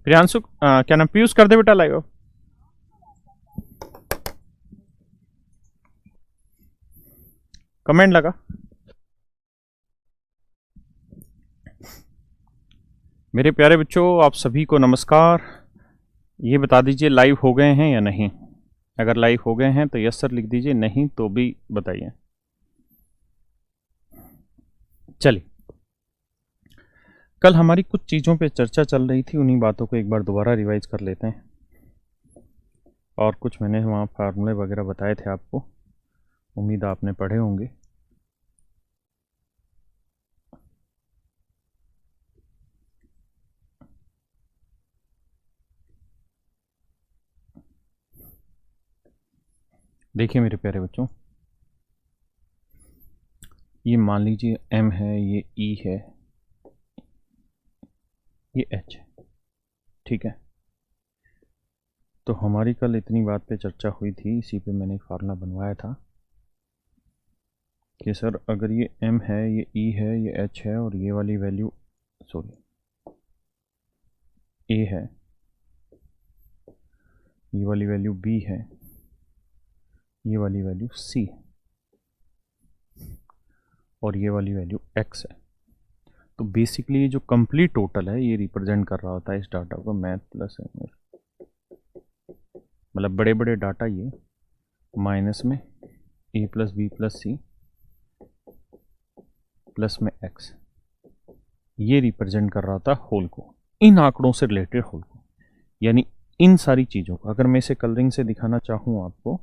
प्रियांशु क्या नाम, पीयूष कर दे बेटा लाइव। कमेंट लगा। मेरे प्यारे बच्चों, आप सभी को नमस्कार। ये बता दीजिए लाइव हो गए हैं या नहीं। अगर लाइव हो गए हैं तो यस सर लिख दीजिए, नहीं तो भी बताइए। चलिए, कल हमारी कुछ चीज़ों पे चर्चा चल रही थी, उन्हीं बातों को एक बार दोबारा रिवाइज कर लेते हैं। और कुछ मैंने वहाँ फार्मूले वगैरह बताए थे आपको, उम्मीद आपने पढ़े होंगे। देखिए मेरे प्यारे बच्चों, ये मान लीजिए m है, ये e है, ये h है, ठीक है। तो हमारी कल इतनी बात पे चर्चा हुई थी, इसी पे मैंने एक फार्मूला बनवाया था कि सर अगर ये m है, ये e है, ये h है, और ये वाली वैल्यू a है, ये वाली वैल्यू b है, ये वाली वैल्यू c है, और ये वाली वैल्यू x है। तो बेसिकली ये जो कंप्लीट टोटल है ये रिप्रेजेंट कर रहा होता है इस डाटा को मैथ प्लस इंग्लिश, मतलब बड़े बड़े डाटा ये माइनस में a plus B plus C plus में x, ये रिप्रेजेंट कर रहा था होल को, इन आंकड़ों से रिलेटेड होल को। यानी इन सारी चीज़ों को अगर मैं इसे कलरिंग से दिखाना चाहूँ आपको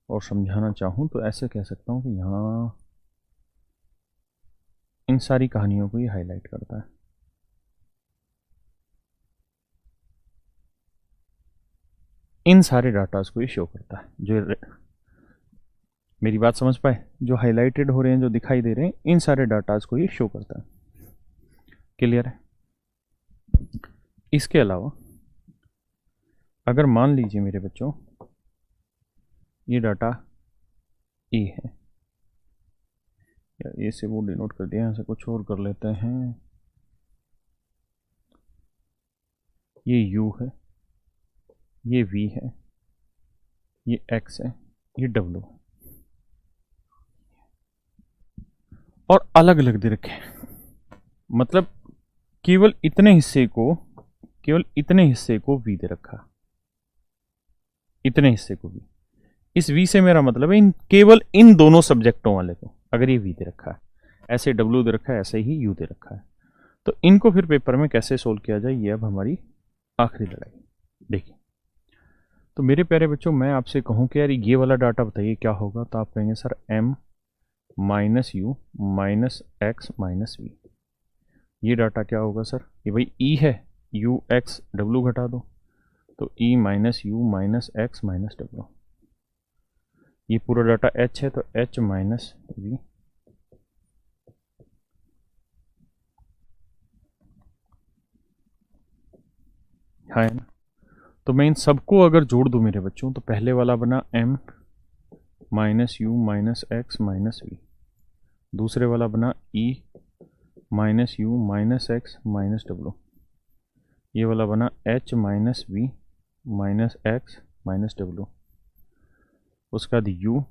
और समझाना चाहूँ तो ऐसे कह सकता हूँ कि यहाँ इन सारी कहानियों को ये हाईलाइट करता है। इन सारे डाटास को ये शो करता है। जो मेरी बात समझ पाए, जो हाईलाइटेड हो रहे हैं, जो दिखाई दे रहे हैं, इन सारे डाटास को ये शो करता है। क्लियर है? इसके अलावा अगर मान लीजिए मेरे बच्चों ये डाटा ए है, या ए से वो डिनोट कर दिया, यहाँ से कुछ और कर लेते हैं, ये यू है, ये वी है, ये एक्स है, ये डब्ल्यू है, और अलग अलग दे रखे हैं। मतलब केवल इतने हिस्से को वी दे रखा, इतने हिस्से को वी। इस वी से मेरा मतलब है केवल इन दोनों सब्जेक्टों वाले को, अगर ये वी दे रखा है, ऐसे डब्ल्यू दे रखा है, ऐसे ही यू दे रखा है, तो इनको फिर पेपर में कैसे सोल्व किया जाए, ये अब हमारी आखिरी लड़ाई। देखिए, तो मेरे प्यारे बच्चों, मैं आपसे कहूं कि यार ये वाला डाटा बताइए क्या होगा, तो आप कहेंगे sir m minus U minus X minus V. ये डाटा क्या होगा सर, ये भाई e है, u x w घटा दो, तो e minus U minus X minus W. ये पूरा डाटा h है, तो h माइनस वी, है ना। तो मैं इन सबको अगर जोड़ दूं मेरे बच्चों, तो पहले वाला बना m minus U minus X minus V, दूसरे वाला बना e minus U minus X minus W, ये वाला बना h minus V minus X minus W, उसके बाद u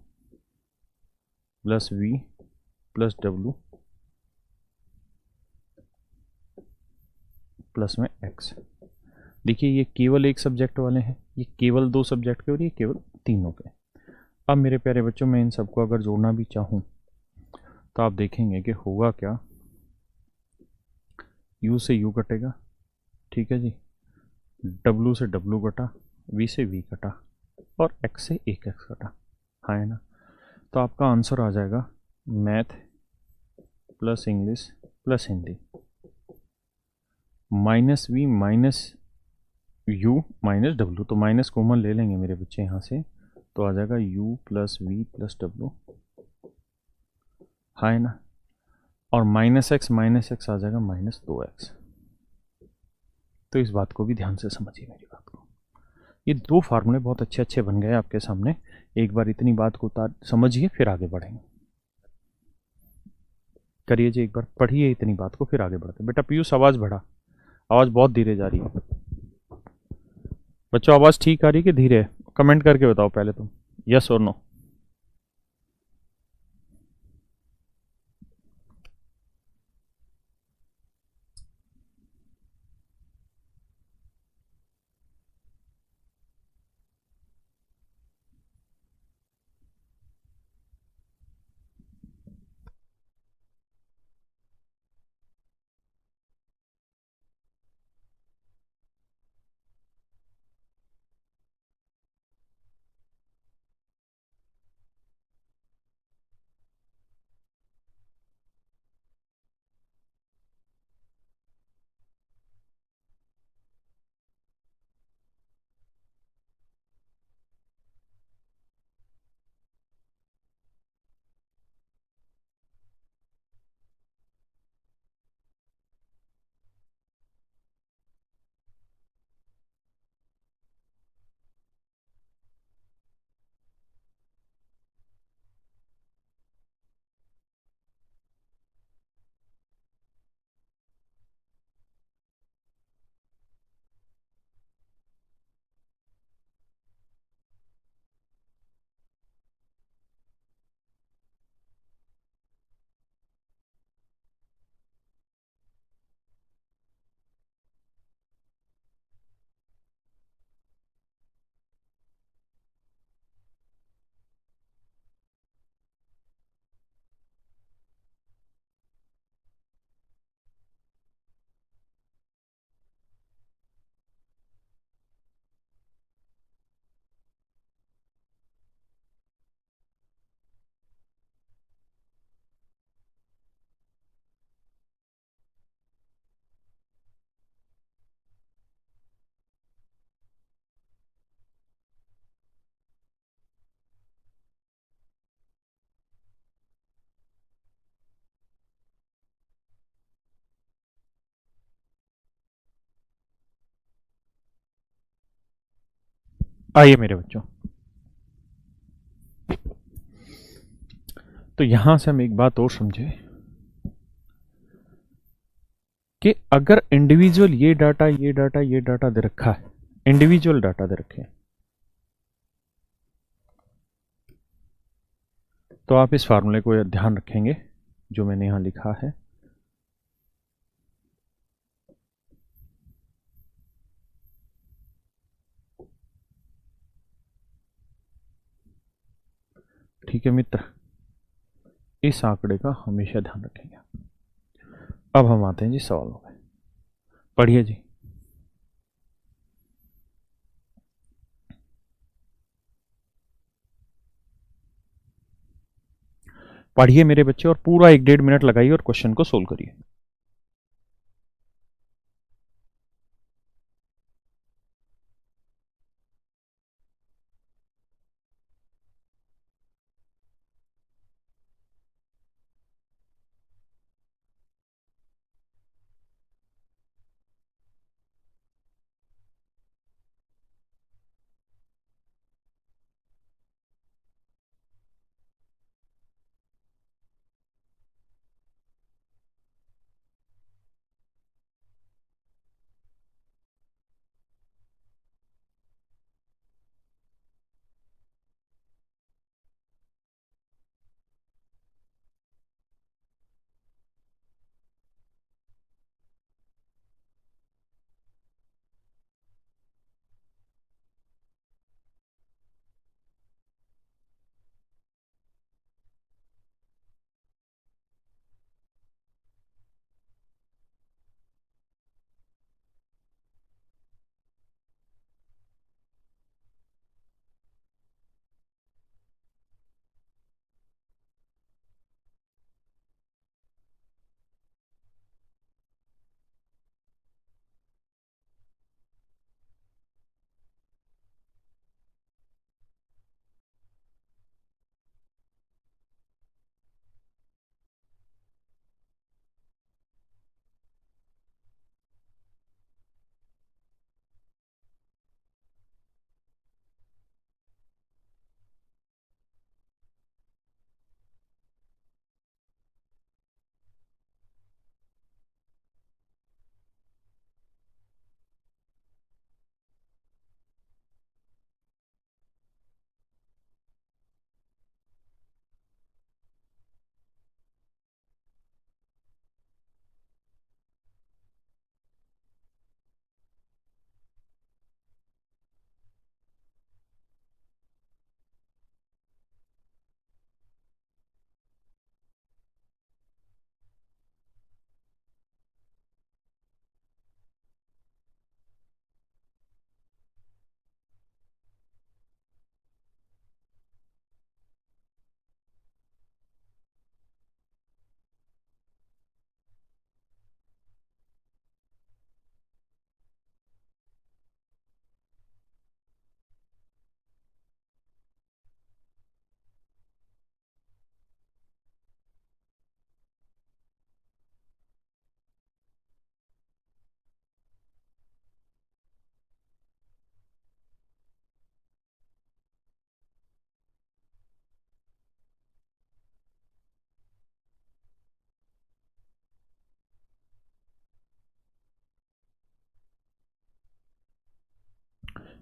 plus V plus W plus में x। देखिए ये केवल एक सब्जेक्ट वाले हैं, ये केवल दो सब्जेक्ट के, और ये केवल तीनों के। अब मेरे प्यारे बच्चों, मैं इन सबको अगर जोड़ना भी चाहूँ तो आप देखेंगे कि होगा क्या, u से u कटेगा, ठीक है जी, w से w कटा, v से v कटा, और x से एक x कटा, हाँ है ना। तो आपका आंसर आ जाएगा math plus English plus Hindi minus V minus U minus W. तो माइनस कॉमन ले लेंगे मेरे बच्चे यहाँ से, तो आ जाएगा u plus V plus W, हाँ है ना। और माइनस एक्स आ जाएगा माइनस 2x। तो इस बात को भी ध्यान से समझिए मेरी बात को। ये दो फार्मूले बहुत अच्छे अच्छे बन गए आपके सामने। एक बार इतनी बात को समझिए, फिर आगे बढ़ेंगे। करिए जी, एक बार पढ़िए इतनी बात को, फिर आगे बढ़ते। बेटा पीयूष आवाज़ बढ़ा, आवाज़ बहुत धीरे जा रही है। बच्चों आवाज़ ठीक आ रही है कि धीरे है? कमेंट करके बताओ पहले तुम, यस और नो। आइए मेरे बच्चों, तो यहां से हम एक बात और समझे कि अगर इंडिविजुअल ये डाटा ये डाटा ये डाटा दे रखा है, इंडिविजुअल डाटा दे रखे हैं, तो आप इस फार्मूले को ध्यान रखेंगे जो मैंने यहां लिखा है। ठीक है मित्र, इस आंकड़े का हमेशा ध्यान रखेंगे। अब हम आते हैं जी सवालों में, पढ़िए जी। पढ़िए मेरे बच्चे और पूरा 1-1.5 मिनट लगाइए और क्वेश्चन को सोल्व करिए।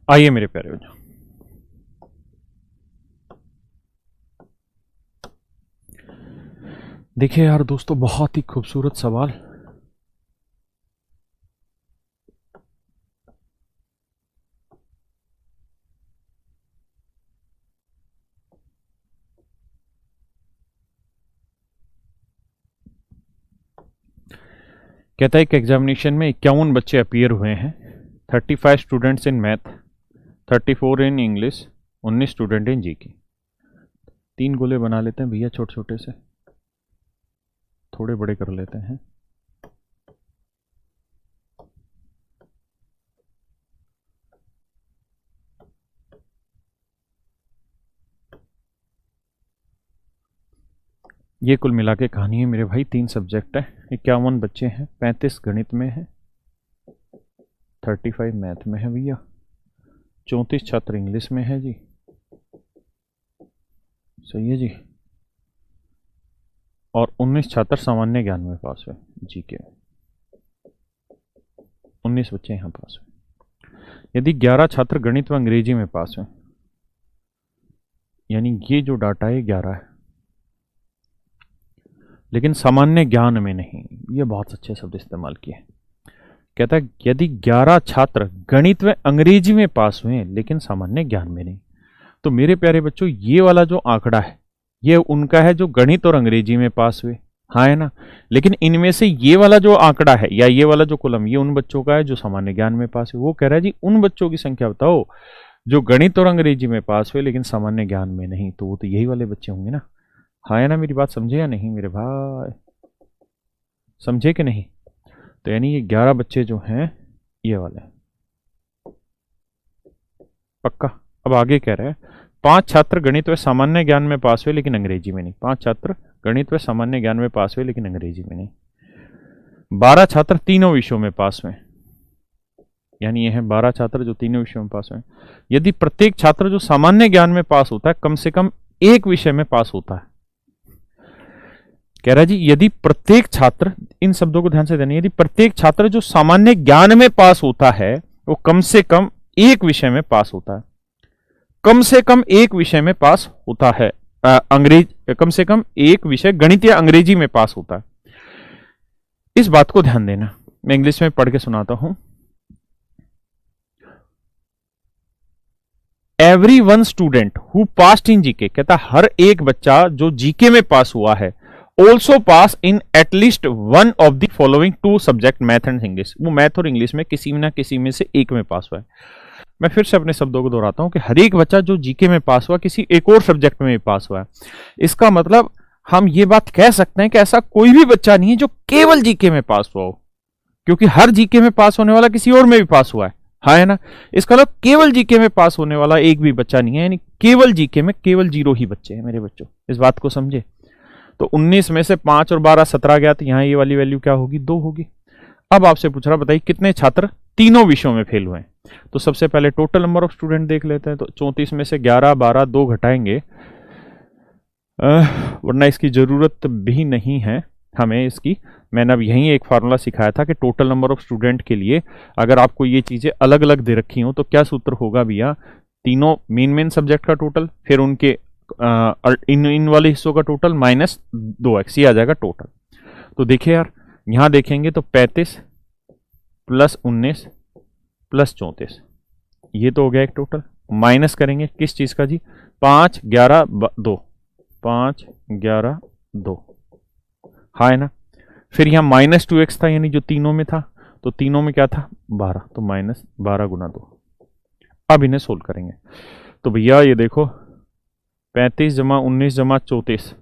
आइए मेरे प्यारे बच्चों, देखिए यार दोस्तों, बहुत ही खूबसूरत सवाल। कहता है कि एग्जामिनेशन में 51 बच्चे अपीयर हुए हैं, 35 students in math, 34 in English, 19 student in GK. 3 गोले बना लेते हैं भैया, छोटे छोटे से, थोड़े बड़े कर लेते हैं। ये कुल मिला के कहानी है मेरे भाई। 3 सब्जेक्ट है, 51 बच्चे हैं, 35 गणित में है, 35 मैथ में है भैया, 34 छात्र इंग्लिश में है जी, सही है जी, और 19 छात्र सामान्य ज्ञान में पास हुए जी के। 19 बच्चे यहाँ पास हुए। यदि 11 छात्र गणित व अंग्रेजी में पास हुए, यानी ये जो डाटा है 11 है, लेकिन सामान्य ज्ञान में नहीं। ये बहुत अच्छे शब्द इस्तेमाल किए। कहता है यदि 11 छात्र गणित व अंग्रेजी में पास हुए लेकिन सामान्य ज्ञान में नहीं, तो मेरे प्यारे बच्चों ये वाला जो आंकड़ा है ये उनका है जो गणित और अंग्रेजी में पास हुए, हाँ है ना। लेकिन इनमें से ये वाला जो आंकड़ा है या ये वाला जो कॉलम, ये उन बच्चों का है जो सामान्य ज्ञान में पास हुए। वो कह रहा है जी उन बच्चों की संख्या बताओ जो गणित और अंग्रेजी में पास हुए लेकिन सामान्य ज्ञान में नहीं, तो वो तो यही वाले बच्चे होंगे ना, हाँ है ना। मेरी बात समझे या नहीं मेरे भाई, समझे कि नहीं? तो यानी ये 11 बच्चे जो हैं ये वाले, पक्का। अब आगे कह रहे हैं 5 छात्र गणित व सामान्य ज्ञान में पास हुए लेकिन अंग्रेजी में नहीं। 5 छात्र गणित व सामान्य ज्ञान में पास हुए लेकिन अंग्रेजी में नहीं। 12 छात्र तीनों विषयों में पास हुए, यानी ये हैं 12 छात्र जो तीनों विषयों में पास हुए। यदि प्रत्येक छात्र जो सामान्य ज्ञान में पास होता है कम से कम एक विषय में पास होता है, कह रहा है जी यदि प्रत्येक छात्र, इन शब्दों को ध्यान से देना, यदि प्रत्येक छात्र जो सामान्य ज्ञान में पास होता है वो कम से कम एक विषय में पास होता है, कम से कम एक विषय में पास होता है, कम से कम एक विषय गणित या अंग्रेजी में पास होता है। इस बात को ध्यान देना, मैं इंग्लिश में पढ़ के सुनाता हूं। Every one student who passed in GK, कहता हर एक बच्चा जो जीके में पास हुआ है, also pass in at least one of the following 2 subject math and English. वो मैथ और इंग्लिश में किसी ना किसी में से एक में पास हुआ है। मैं फिर से अपने शब्दों को दोहराता हूं कि हर एक बच्चा जो जीके में पास हुआ किसी एक और सब्जेक्ट में भी पास हुआ है। इसका मतलब हम ये बात कह सकते हैं कि ऐसा कोई भी बच्चा नहीं है जो केवल जीके में पास हुआ हो, क्योंकि हर जीके में पास होने वाला किसी और में भी पास हुआ है, हाँ है ना। इसका मतलब केवल जीके में पास होने वाला एक भी बच्चा नहीं है, यानी केवल जीके में केवल 0 ही बच्चे हैं मेरे बच्चों। इस बात को समझे। तो 19 में से 5 और 12 17 गया, तो यहां ये वाली वैल्यू क्या होगी, 2 होगी। अब आपसे पूछ रहा बताइए कितने छात्र तीनों विषयों में फेल हुए हैं। तो सबसे पहले टोटल नंबर ऑफ स्टूडेंट देख लेते हैं। तो 34 में से 11 12 2 घटाएंगे, वरना इसकी जरूरत भी नहीं है हमें इसकी। मैंने अब यहीं एक फार्मूला सिखाया था कि टोटल नंबर ऑफ स्टूडेंट के लिए अगर आपको ये चीजें अलग अलग दे रखी हो तो क्या सूत्र होगा भैया, तीनों मेन सब्जेक्ट का टोटल, फिर उनके इन वाले हिस्सों का टोटल माइनस 2x, ये आ जाएगा टोटल। तो देखिए यार यहां देखेंगे तो 35 प्लस 19 प्लस 34, ये तो हो गया एक टोटल। माइनस करेंगे किस चीज का जी, 5 11 2, 5 11 2, हाँ है ना। फिर यहां माइनस 2x था, यानी जो तीनों में था, तो तीनों में क्या था 12, तो माइनस 12 गुना 2। अब इन्हें सोल्व करेंगे तो भैया ये देखो 35 जमा 19 जमा 34,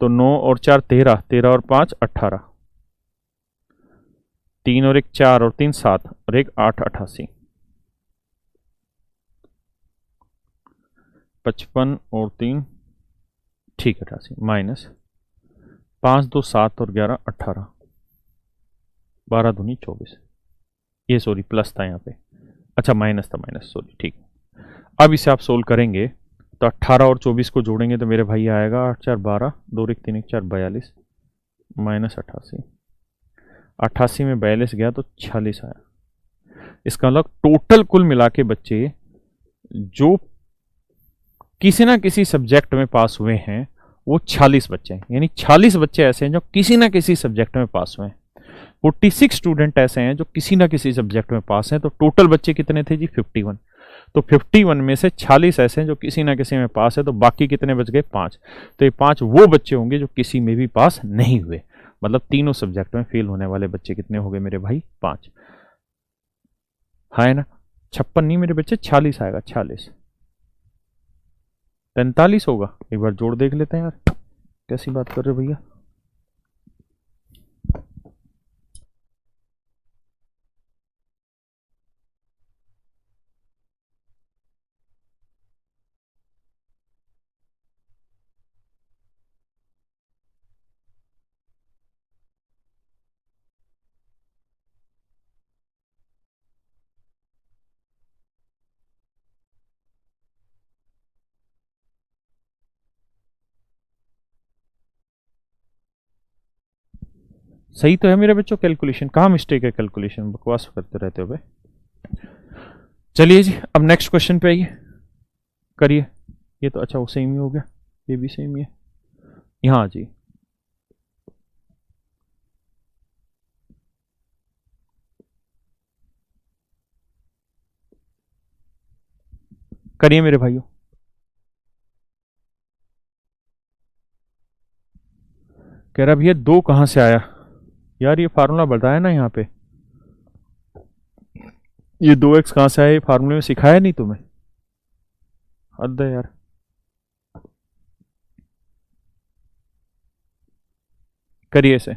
तो 9 और 4 13, 13 और 5 18, 3 और 1 4 और 3 7 और 1 8 88, 55 और 3 ठीक 88, माइनस 5 2 7 और 11 18, 12 दूनी 24, ये सॉरी प्लस था यहाँ पे, अच्छा माइनस था, माइनस सॉरी ठीक। अब इसे आप सोल्व करेंगे तो 18 और 24 को जोड़ेंगे तो मेरे भाई आएगा 8 4 12, 2 1 3 1 4 42, माइनस 88, 88 में 42 गया तो 46 आया। इसका मतलब टोटल कुल मिला के बच्चे जो किसी ना किसी सब्जेक्ट में पास हुए हैं वो 46 बच्चे हैं, यानी 46 बच्चे ऐसे हैं जो किसी ना किसी सब्जेक्ट में पास हुए हैं। 46 स्टूडेंट ऐसे हैं जो किसी ना किसी सब्जेक्ट में पास हैं। तो टोटल बच्चे कितने थे जी? 51। तो 51 में से 46 ऐसे हैं जो किसी ना किसी में पास है, तो बाकी कितने बच गए? 5। तो ये 5 वो बच्चे होंगे जो किसी में भी पास नहीं हुए। मतलब तीनों सब्जेक्ट में फेल होने वाले बच्चे कितने हो गए मेरे भाई? 5। हाँ है ना? 56 नहीं मेरे बच्चे, 46 आएगा। 46 45 होगा। एक बार जोड़ देख लेते हैं यार, कैसी बात कर रहे हो भैया। सही तो है मेरे बच्चों कैलकुलेशन, कहाँ मिस्टेक है? कैलकुलेशन बकवास करते रहते हो बे। चलिए जी, अब नेक्स्ट क्वेश्चन पे आइए, करिए। ये तो अच्छा वो सेम ही हो गया, ये भी सेम ही है। यहाँ जी, करिए मेरे भाइयों। कह रहा भैया 2 कहाँ से आया? यार ये फार्मूला बताया ना यहाँ पे, ये 2x कहाँ से आया? ये फार्मूले में सिखाया नहीं तुम्हें? हद है यार। करिए इसे।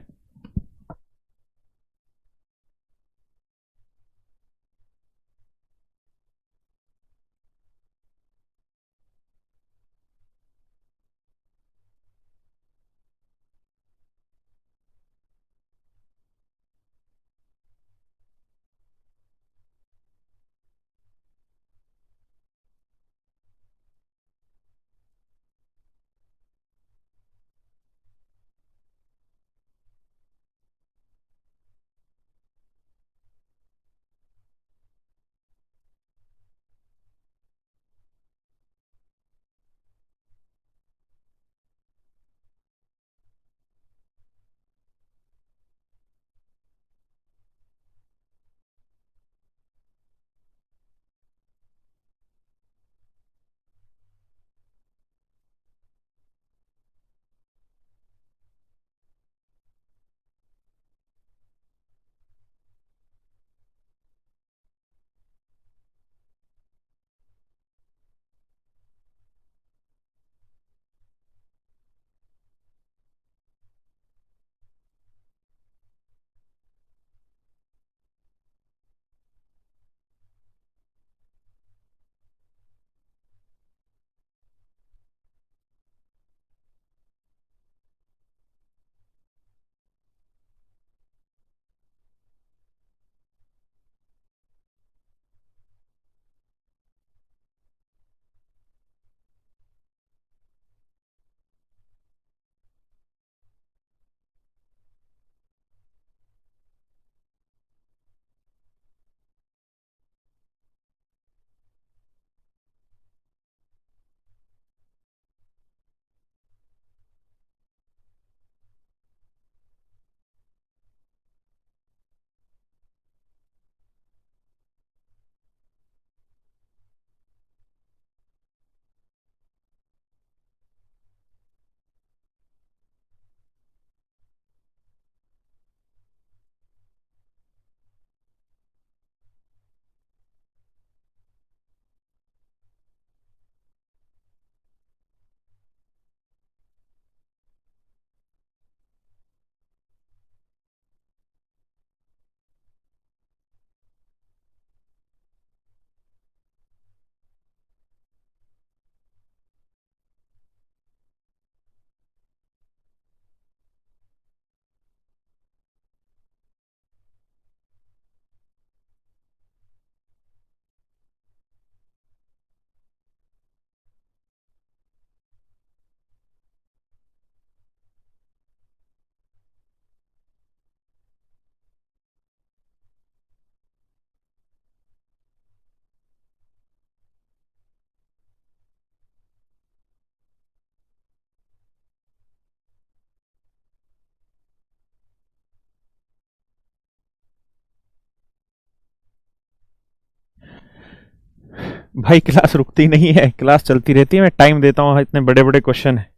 भाई क्लास रुकती नहीं है, क्लास चलती रहती है, मैं टाइम देता हूँ, इतने बड़े बड़े क्वेश्चन है,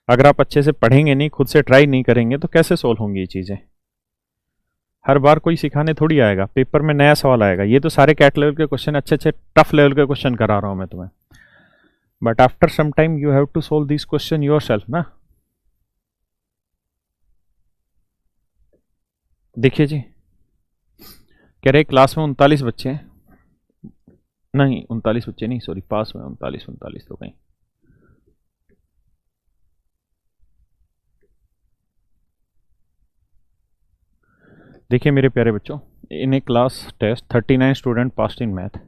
अगर आप अच्छे से पढ़ेंगे नहीं, खुद से ट्राई नहीं करेंगे तो कैसे सोल्व होंगी ये चीज़ें। हर बार कोई सिखाने थोड़ी आएगा, पेपर में नया सवाल आएगा। ये तो सारे कैट लेवल के क्वेश्चन, अच्छे अच्छे टफ लेवल के क्वेश्चन करा रहा हूँ मैं तुम्हें, but after some time you have to solve this question yourself ना। देखिए जी, कह रहे क्लास में 39 बच्चे हैं, नहीं 39 बच्चे नहीं, सॉरी, पास में 39 तो कहीं। देखिए मेरे प्यारे बच्चों, in a class test 39 student pass in math,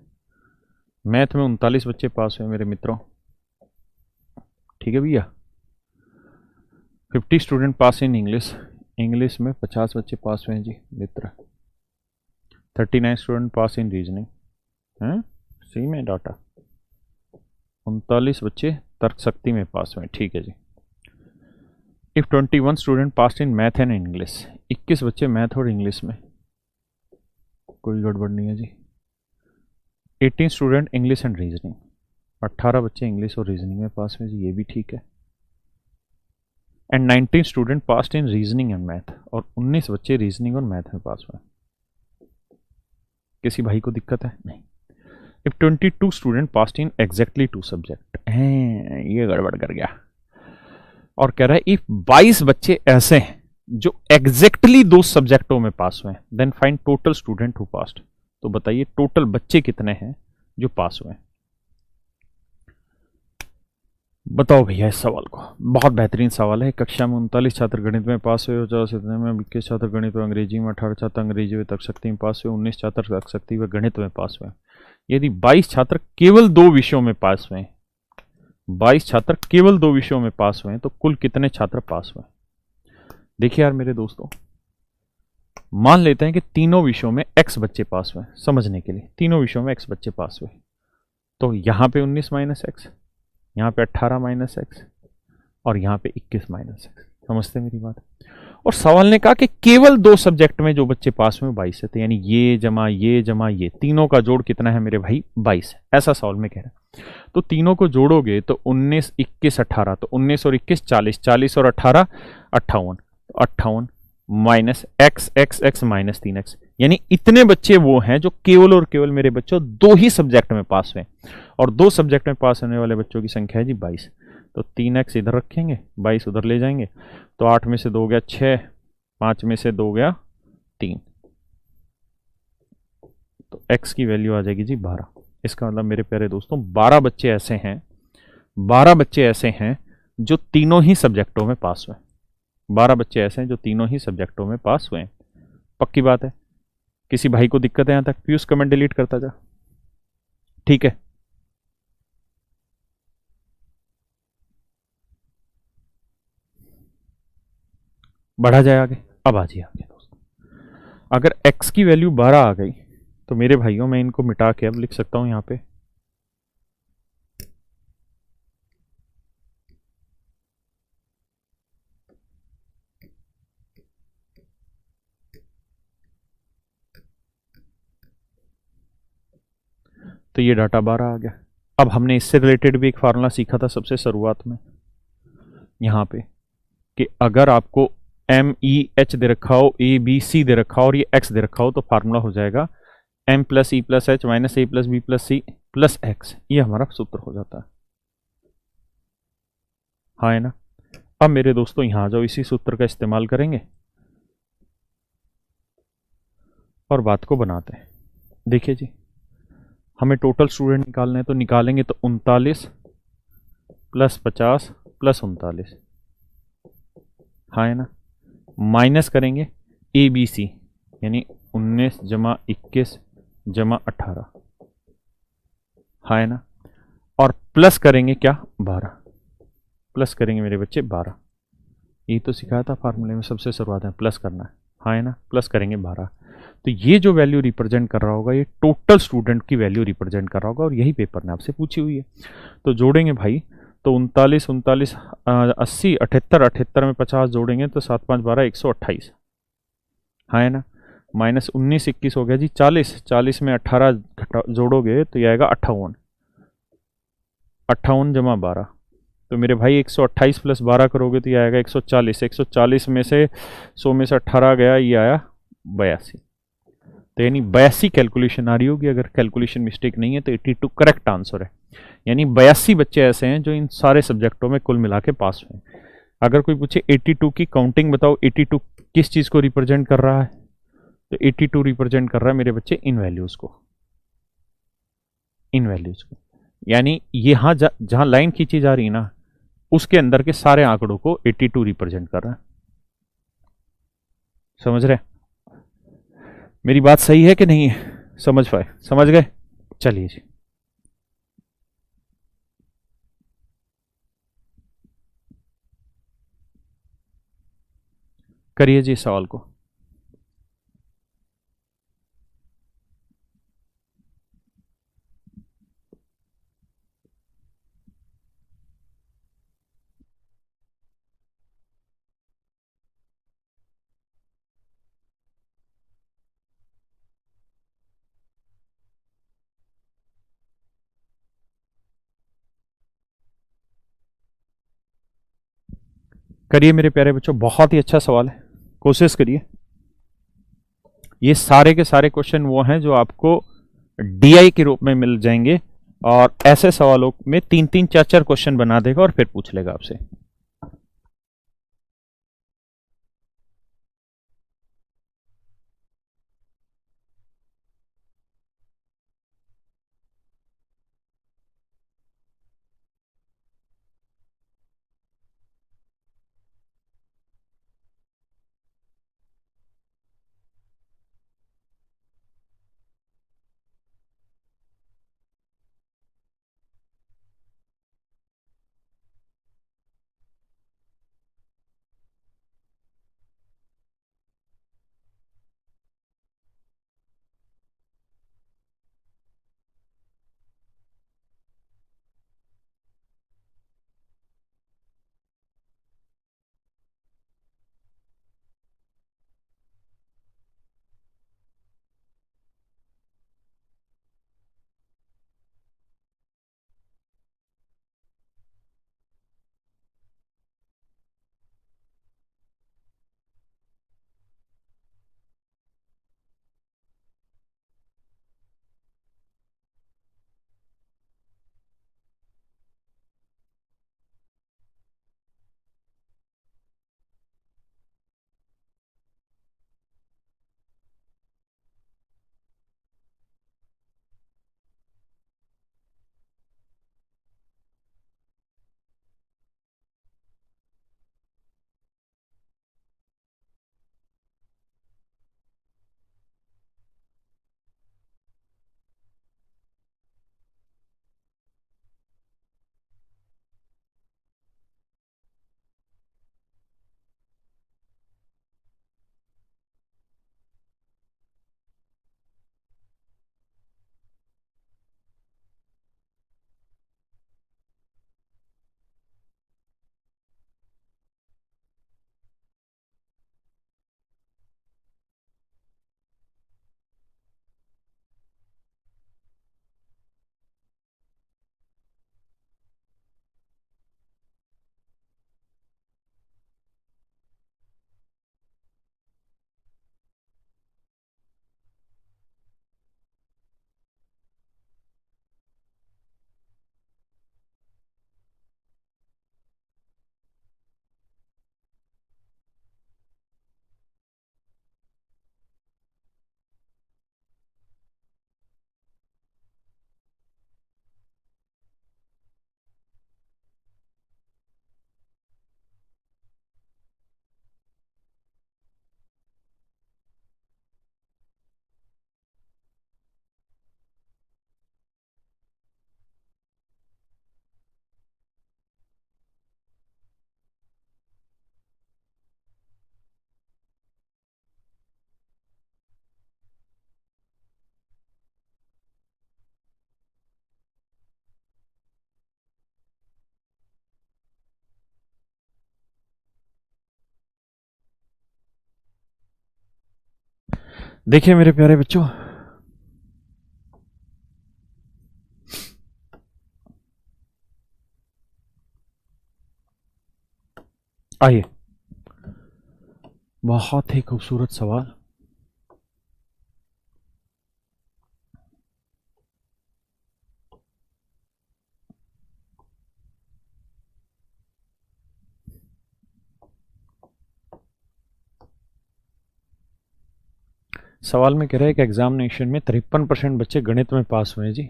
math में 39 बच्चे पास हुए मेरे मित्रों, ठीक है भैया। 50 student pass in English, English में 50 बच्चे पास हुए हैं जी मित्र। 39 स्टूडेंट पास इन रीजनिंग, हैं सी में डाटा, 39 बच्चे तर्क शक्ति में पास हुए, ठीक है जी। If 21 student pass in math and English, 21 बच्चे मैथ और इंग्लिश में, कोई गड़बड़ नहीं है जी। 18 स्टूडेंट इंग्लिश एंड रीजनिंग, 18 बच्चे इंग्लिश और रीजनिंग में पास हुए जी, ये भी ठीक है। And 19 student pass in reasoning and math, और 19 बच्चे रीजनिंग और मैथ में पास हुए। किसी भाई को दिक्कत है? नहीं। If 22 student pass in exactly 2 subject, ये गड़बड़ कर गया। और कह रहा है इफ 22 बच्चे ऐसे हैं जो एग्जैक्टली 2 सब्जेक्टों में पास हुए, then find total student who passed. तो बताइए टोटल बच्चे कितने हैं जो पास हुए। बताओ भैया इस सवाल को, बहुत बेहतरीन सवाल है। कक्षा में 39 छात्र गणित में पास हुए, 50 में 21 छात्र गणित व अंग्रेजी में, 18 छात्र अंग्रेजी व तर्क शक्ति में पास हुए, 19 छात्र तर्क शक्ति व गणित में पास हुए। यदि 22 छात्र केवल 2 विषयों में पास हुए, 22 छात्र केवल 2 विषयों में पास हुए, तो कुल कितने छात्र पास हुए। देखिए यार मेरे दोस्तों, मान लेते हैं कि तीनों विषयों में x बच्चे पास हुए, समझने के लिए तीनों विषयों में x बच्चे पास हुए, तो यहां पे 19 माइनस एक्स, यहाँ पे 18 माइनस एक्स, और यहाँ पे 21 माइनस एक्स। समझते मेरी बात? और सवाल ने कहा कि केवल 2 सब्जेक्ट में जो बच्चे पास हुए 22 है, तो यानी ये जमा ये तीनों का जोड़ कितना है मेरे भाई, 22 है, ऐसा सवाल में कह रहा है। तो तीनों को जोड़ोगे तो 19 21 18, तो 19 और 21 40, 40 और 18 58, 58 minus x x x minus 3x, यानी इतने बच्चे वो हैं जो केवल और केवल मेरे बच्चों 2 ही सब्जेक्ट में पास हुए, और 2 सब्जेक्ट में पास होने वाले बच्चों की संख्या है जी 22। तो 3x इधर रखेंगे, 22 उधर ले जाएंगे, तो 8 में से 2 गया 6, 5 में से 2 गया 3, तो x की वैल्यू आ जाएगी जी 12। इसका मतलब मेरे प्यारे दोस्तों 12 बच्चे ऐसे हैं, 12 बच्चे ऐसे हैं जो तीनों ही सब्जेक्टों में पास हुए, 12 बच्चे ऐसे हैं जो तीनों ही सब्जेक्टों में पास हुए। पक्की बात है? किसी भाई को दिक्कत है यहां तक? पीयूष कमेंट डिलीट करता जा, ठीक है। बढ़ा जाए आगे, अब आ जाइए आगे दोस्तों। अगर x की वैल्यू 12 आ गई तो मेरे भाइयों मैं इनको मिटा के अब लिख सकता हूं यहां पे तो ये डाटा 12 आ गया। अब हमने इससे रिलेटेड भी एक फार्मूला सीखा था सबसे शुरुआत में, यहां पे कि अगर आपको MEH दे रखा हो, ABC दे रखा हो और ये x दे रखा हो, तो फार्मूला हो जाएगा M plus E plus H minus A plus B plus C plus x, ये हमारा सूत्र हो जाता है। हाँ है ना? अब मेरे दोस्तों यहां जाओ, इसी सूत्र का इस्तेमाल करेंगे और बात को बनाते हैं। देखिए जी, हमें टोटल स्टूडेंट निकालने हैं, तो निकालेंगे तो 39 प्लस 50 प्लस 39, हाँ है ना, माइनस करेंगे ABC यानी 19 जमा 21 जमा 18, हाँ है ना, और प्लस करेंगे क्या 12, प्लस करेंगे मेरे बच्चे 12। ये तो सिखाया था फार्मूले में सबसे शुरुआत में, प्लस करना है, हाँ है ना, प्लस करेंगे 12। तो ये जो वैल्यू रिप्रेजेंट कर रहा होगा ये टोटल स्टूडेंट की वैल्यू रिप्रेजेंट कर रहा होगा, और यही पेपर ने आपसे पूछी हुई है। तो जोड़ेंगे भाई, तो 39 39 80 78, 78 में 50 जोड़ेंगे तो 7 5 12 128, हाँ है ना, माइनस 19 21 हो गया जी 40, 40 में 18 जोड़ोगे तो ये आएगा 58, 58 जमा 12, तो मेरे भाई 128 प्लस 12 करोगे तो ये आएगा 140। 140 में से 100 में से 18 गया, ये आया 82। तो यानी 82 कैलकुलेशन आ रही होगी, अगर कैलकुलेशन मिस्टेक नहीं है तो 82 करेक्ट आंसर है। यानी 82 बच्चे ऐसे हैं जो इन सारे सब्जेक्टों में कुल मिला के पास हुए। अगर कोई पूछे 82 की काउंटिंग बताओ, 82 किस चीज़ को रिप्रेजेंट कर रहा है, तो 82 रिप्रेजेंट कर रहा है मेरे बच्चे इन वैल्यूज़ को, इन वैल्यूज़ को। यानी यहाँ जहाँ लाइन खींची जा रही है ना, उसके अंदर के सारे आंकड़ों को 82 रिप्रेजेंट कर रहा है। समझ रहे? मेरी बात सही है कि नहीं है? समझ पाए? समझ गए? चलिए जी, करिए जी सवाल को। करिए मेरे प्यारे बच्चों, बहुत ही अच्छा सवाल है, कोशिश करिए। ये सारे के सारे क्वेश्चन वो हैं जो आपको डीआई के रूप में मिल जाएंगे, और ऐसे सवालों में 3-3 4-4 क्वेश्चन बना देगा और फिर पूछ लेगा आपसे। देखिए मेरे प्यारे बच्चों, आइए, बहुत ही खूबसूरत सवाल। सवाल में कह रहा है कि एग्जामिनेशन में 53% बच्चे गणित में पास हुए जी।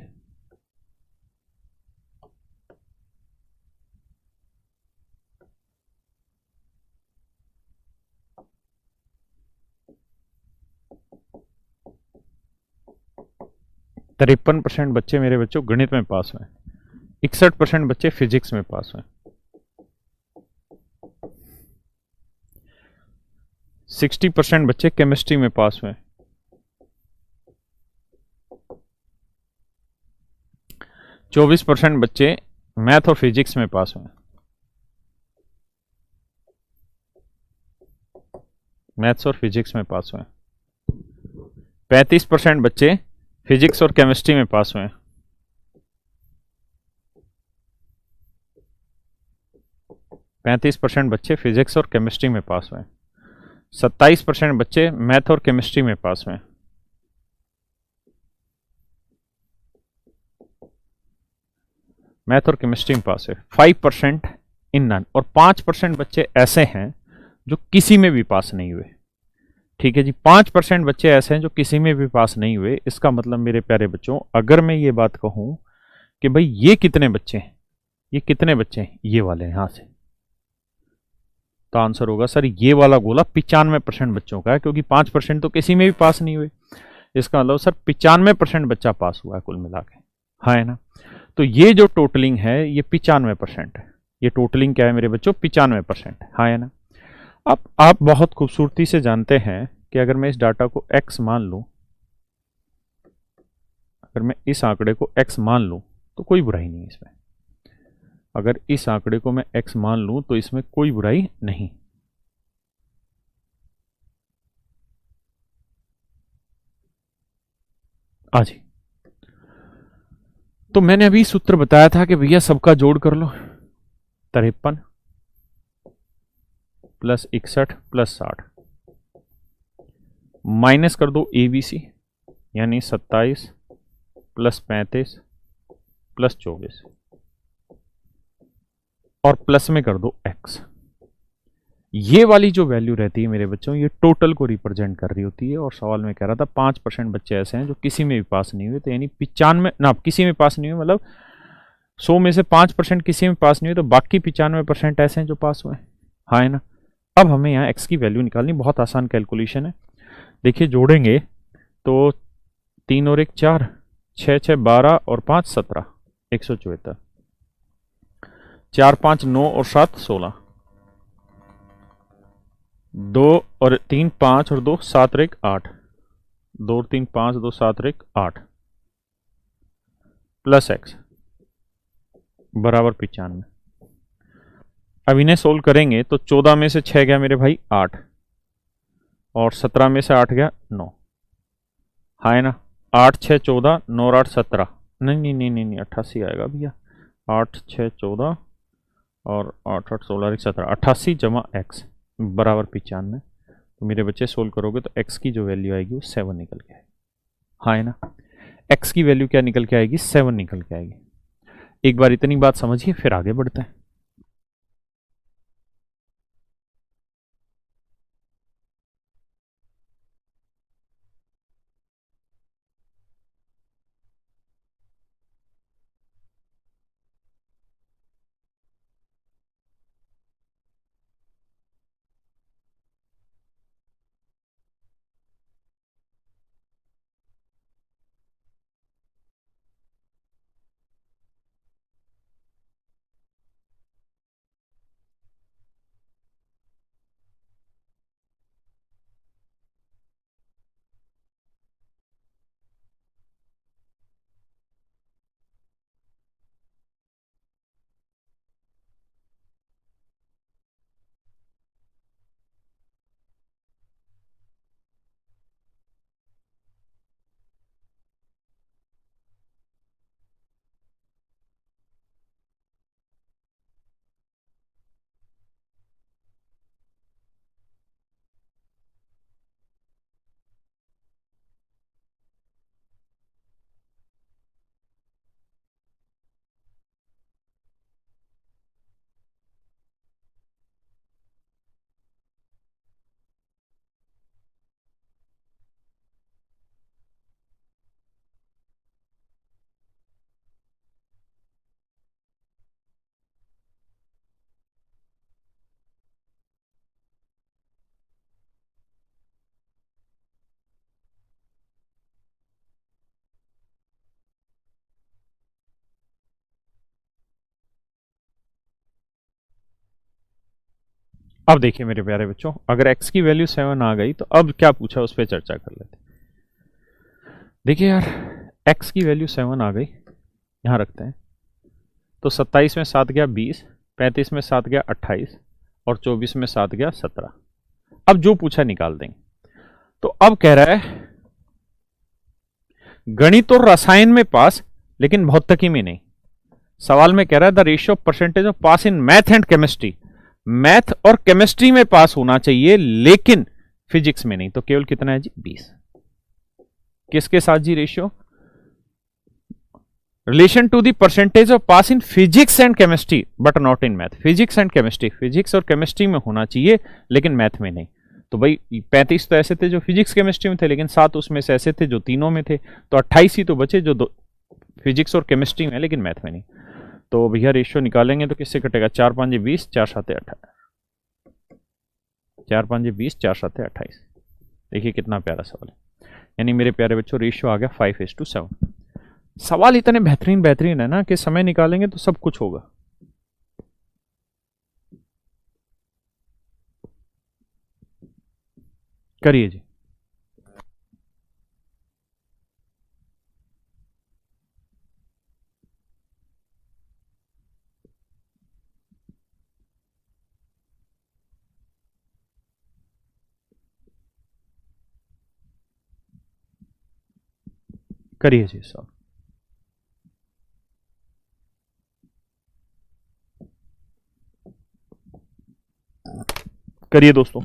तिरपन % बच्चे मेरे बच्चों गणित में पास हुए, 61% बच्चे फिजिक्स में पास हुए, 60% बच्चे केमिस्ट्री में पास हुए, 24% बच्चे मैथ और फिजिक्स में पास हुए, मैथ्स और फिजिक्स में पास हुए, 35% बच्चे फिजिक्स और केमिस्ट्री में पास हुए, 35% बच्चे फिजिक्स और केमिस्ट्री में पास हुए, 27% बच्चे मैथ और केमिस्ट्री में पास हुए, मैथ और केमिस्ट्री में पास हुए, 5% इन नन, और 5% बच्चे ऐसे हैं जो किसी में भी पास नहीं हुए। ठीक है जी, 5% बच्चे ऐसे हैं जो किसी में भी पास नहीं हुए। इसका मतलब मेरे प्यारे बच्चों, अगर मैं ये बात कहूं कि भाई ये कितने बच्चे हैं, ये कितने बच्चे हैं, ये वाले यहां से, तो आंसर होगा सर ये वाला गोला 95% बच्चों का है, क्योंकि 5% तो किसी में भी पास नहीं हुए। इसका मतलब सर 95% बच्चा पास हुआ है कुल मिला के, हाँ है ना। तो ये जो टोटलिंग है ये 95% है। ये टोटलिंग क्या है मेरे बच्चों, 95%, हाँ है ना। अब आप बहुत खूबसूरती से जानते हैं कि अगर मैं इस डाटा को x मान लूं, अगर मैं इस आंकड़े को x मान लूं तो कोई बुराई नहीं है इसमें। अगर इस आंकड़े को मैं x मान लूं तो इसमें कोई बुराई नहीं। जी, तो मैंने अभी सूत्र बताया था कि भैया सबका जोड़ कर लो, 53 प्लस 61 प्लस 60, माइनस कर दो ABC, यानी 27 प्लस 35 प्लस 24, और प्लस में कर दो x। ये वाली जो वैल्यू रहती है मेरे बच्चों, ये टोटल को रिप्रेजेंट कर रही होती है। और सवाल में कह रहा था 5% बच्चे ऐसे हैं जो किसी में भी पास नहीं हुए, तो यानी 95 ना, किसी में पास नहीं हुए मतलब 100 में से 5% किसी में पास नहीं हुए, तो बाकी 95% ऐसे हैं जो पास हुए, हाँ है ना। अब हमें यहाँ x की वैल्यू निकालनी, बहुत आसान कैलकुलेशन है। देखिए जोड़ेंगे तो 3 और 1 4, 6 6 12 और 5 17, 174, 4 5 9 और 7 16, 2 और 3 5 और 2 7 और 1 8, 2 और 3 5 2 7 और 1 8, प्लस x बराबर 95। अब इन्हें सोल्व करेंगे तो 14 में से 6 गया मेरे भाई 8, और 17 में से 8 गया 9, हाँ है ना। 8 6 14, 9 और 8 17, नहीं नहीं नहीं नहीं नहीं 88 आएगा भैया। 8 6 14 और 8 8 16 17, 88 जमा x बराबर 95। तो मेरे बच्चे सोल्व करोगे तो x की जो वैल्यू आएगी वो 7 निकल के आएगी, हाँ है ना। x की वैल्यू क्या निकल के आएगी, 7 निकल के आएगी। एक बार इतनी बात समझिए फिर आगे बढ़ते हैं। अब देखिए मेरे प्यारे बच्चों, अगर x की वैल्यू 7 आ गई तो अब क्या पूछा उस पर चर्चा कर लेते। देखिए यार, x की वैल्यू 7 आ गई, यहां रखते हैं। तो 27 में 7 गया 20, 35 में 7 गया 28 और 24 में 7 गया 17। अब जो पूछा निकाल देंगे। तो अब कह रहा है गणित और रसायन में पास, लेकिन भौतिकी में नहीं। सवाल में कह रहा है the ratio of percentage of pass in math and chemistry. Math और केमिस्ट्री में पास होना चाहिए, लेकिन फिजिक्स में नहीं। तो केवल कितना है जी? 20। किसके साथ जी ratio? Relation to the percentage of pass in physics and chemistry but not in math. Physics and chemistry, physics और केमिस्ट्री में होना चाहिए, लेकिन मैथ में नहीं। तो भाई 35 तो ऐसे थे जो फिजिक्स केमिस्ट्री में थे, लेकिन 7 उसमें से ऐसे थे जो तीनों में थे। तो 28 ही तो बचे जो फिजिक्स और केमिस्ट्री में, लेकिन मैथ में नहीं। तो भैया रेशियो निकालेंगे तो किससे कटेगा? 4 5 20, 4 7 28, 4 5 20, 4 7 28। देखिए कितना प्यारा सवाल है। यानी मेरे प्यारे बच्चों रेशियो आ गया 5:7। सवाल इतने बेहतरीन बेहतरीन है ना कि समय निकालेंगे तो सब कुछ होगा। करिए जी। करिए जी साहब। करिए दोस्तों।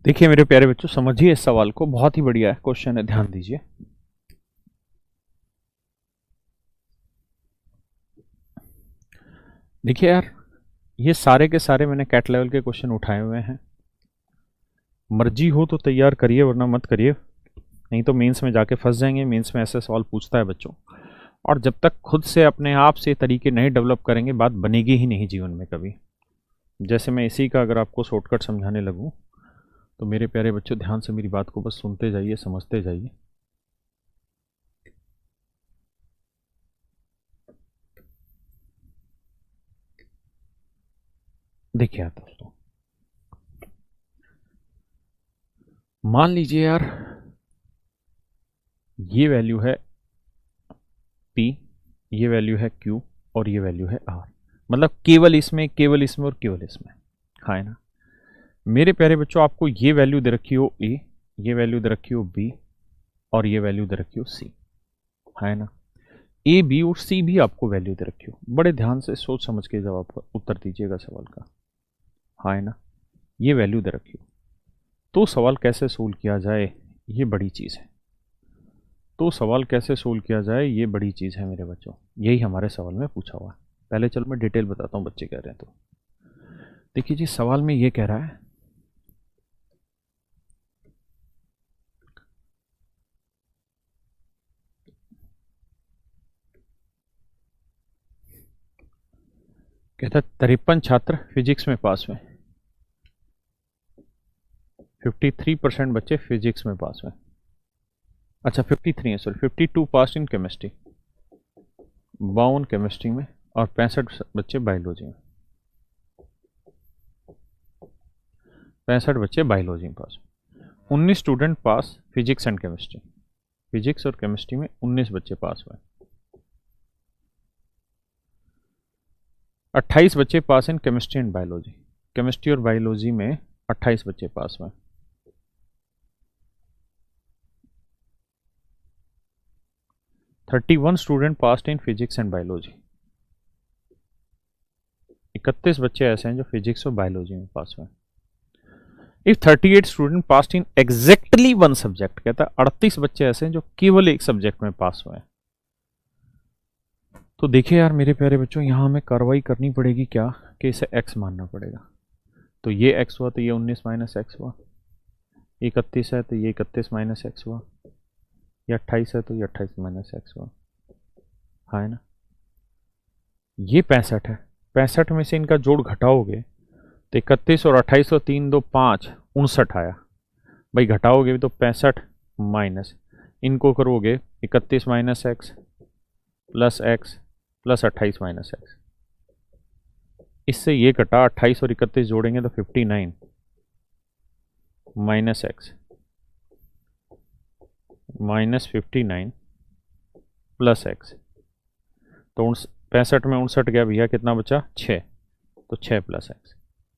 देखिए मेरे प्यारे बच्चों, समझिए इस सवाल को, बहुत ही बढ़िया है क्वेश्चन है, ध्यान दीजिए। देखिए यार, ये सारे के सारे मैंने कैट लेवल के क्वेश्चन उठाए हुए हैं। मर्जी हो तो तैयार करिए, वरना मत करिए, नहीं तो मेंस में जाके फंस जाएंगे। मेंस में ऐसे सवाल पूछता है बच्चों, और जब तक खुद से अपने आप से तरीके नहीं डेवलप करेंगे, बात बनेगी ही नहीं जीवन में कभी। जैसे मैं इसी का अगर आपको शॉर्टकट समझाने लगूं, तो मेरे प्यारे बच्चों ध्यान से मेरी बात को बस सुनते जाइए, समझते जाइए। देखिए यार दोस्तों, मान लीजिए यार ये वैल्यू है P, ये वैल्यू है Q और ये वैल्यू है R। मतलब केवल इसमें, केवल इसमें और केवल इसमें, हाँ है ना। मेरे प्यारे बच्चों, आपको ये वैल्यू दे रखी हो A, ये वैल्यू दे रखी हो B, और ये वैल्यू दे रखी हो सी, है ना। ए बी और सी भी आपको वैल्यू दे रखी हो। बड़े ध्यान से सोच समझ के जवाब उत्तर दीजिएगा सवाल का, हाँ है ना। ये वैल्यू दे रखी हो तो सवाल कैसे सोल्व किया जाए, ये बड़ी चीज़ है। तो सवाल कैसे सोल्व किया जाए ये बड़ी चीज़ है मेरे बच्चों, यही हमारे सवाल में पूछा हुआ है। पहले चलो मैं डिटेल बताता हूँ, बच्चे कह रहे हैं तो देखिए जी। सवाल में ये कह रहा है कहता है 53 छात्र फिजिक्स में पास हुए, 53% बच्चे फिजिक्स में पास हुए। अच्छा 53 है, sorry 52 pass in chemistry, 52 chemistry में और 65 बच्चे बायोलॉजी में, 65 बच्चे बायोलॉजी में pass. 19 student pass physics and chemistry, physics और केमिस्ट्री में 19 बच्चे पास हुए। 28 बच्चे pass in chemistry and biology, chemistry और बायोलॉजी में 28 बच्चे पास हुए। 31 student pass in physics and biology, 31 बच्चे ऐसे हैं जो फिजिक्स और बायोलॉजी में पास हुए। If 38 student pass in exactly one subject, कहता है 38 बच्चे ऐसे हैं जो केवल एक सब्जेक्ट में पास हुए हैं। तो देखिए यार मेरे प्यारे बच्चों, यहां हमें कार्रवाई करनी पड़ेगी क्या, कि इसे x मानना पड़ेगा। तो ये x हुआ तो ये 19 माइनस एक्स हुआ, 31 है तो ये 31 माइनस एक्स हुआ, ये 28 है तो ये 28 माइनस एक्स हुआ, हाँ है ना। ये 65 है, 65 में से इनका जोड़ घटाओगे तो 31 और 28 और 3 2 5 59 आया। भाई घटाओगे भी तो 65 माइनस, इनको करोगे 31 minus x plus x plus 28 minus x, इससे ये कटा 28 और 31 जोड़ेंगे तो 59 minus X minus 59 plus x. तो 65 में 59 गया भैया, कितना बचा 6, तो 6 प्लस एक्स,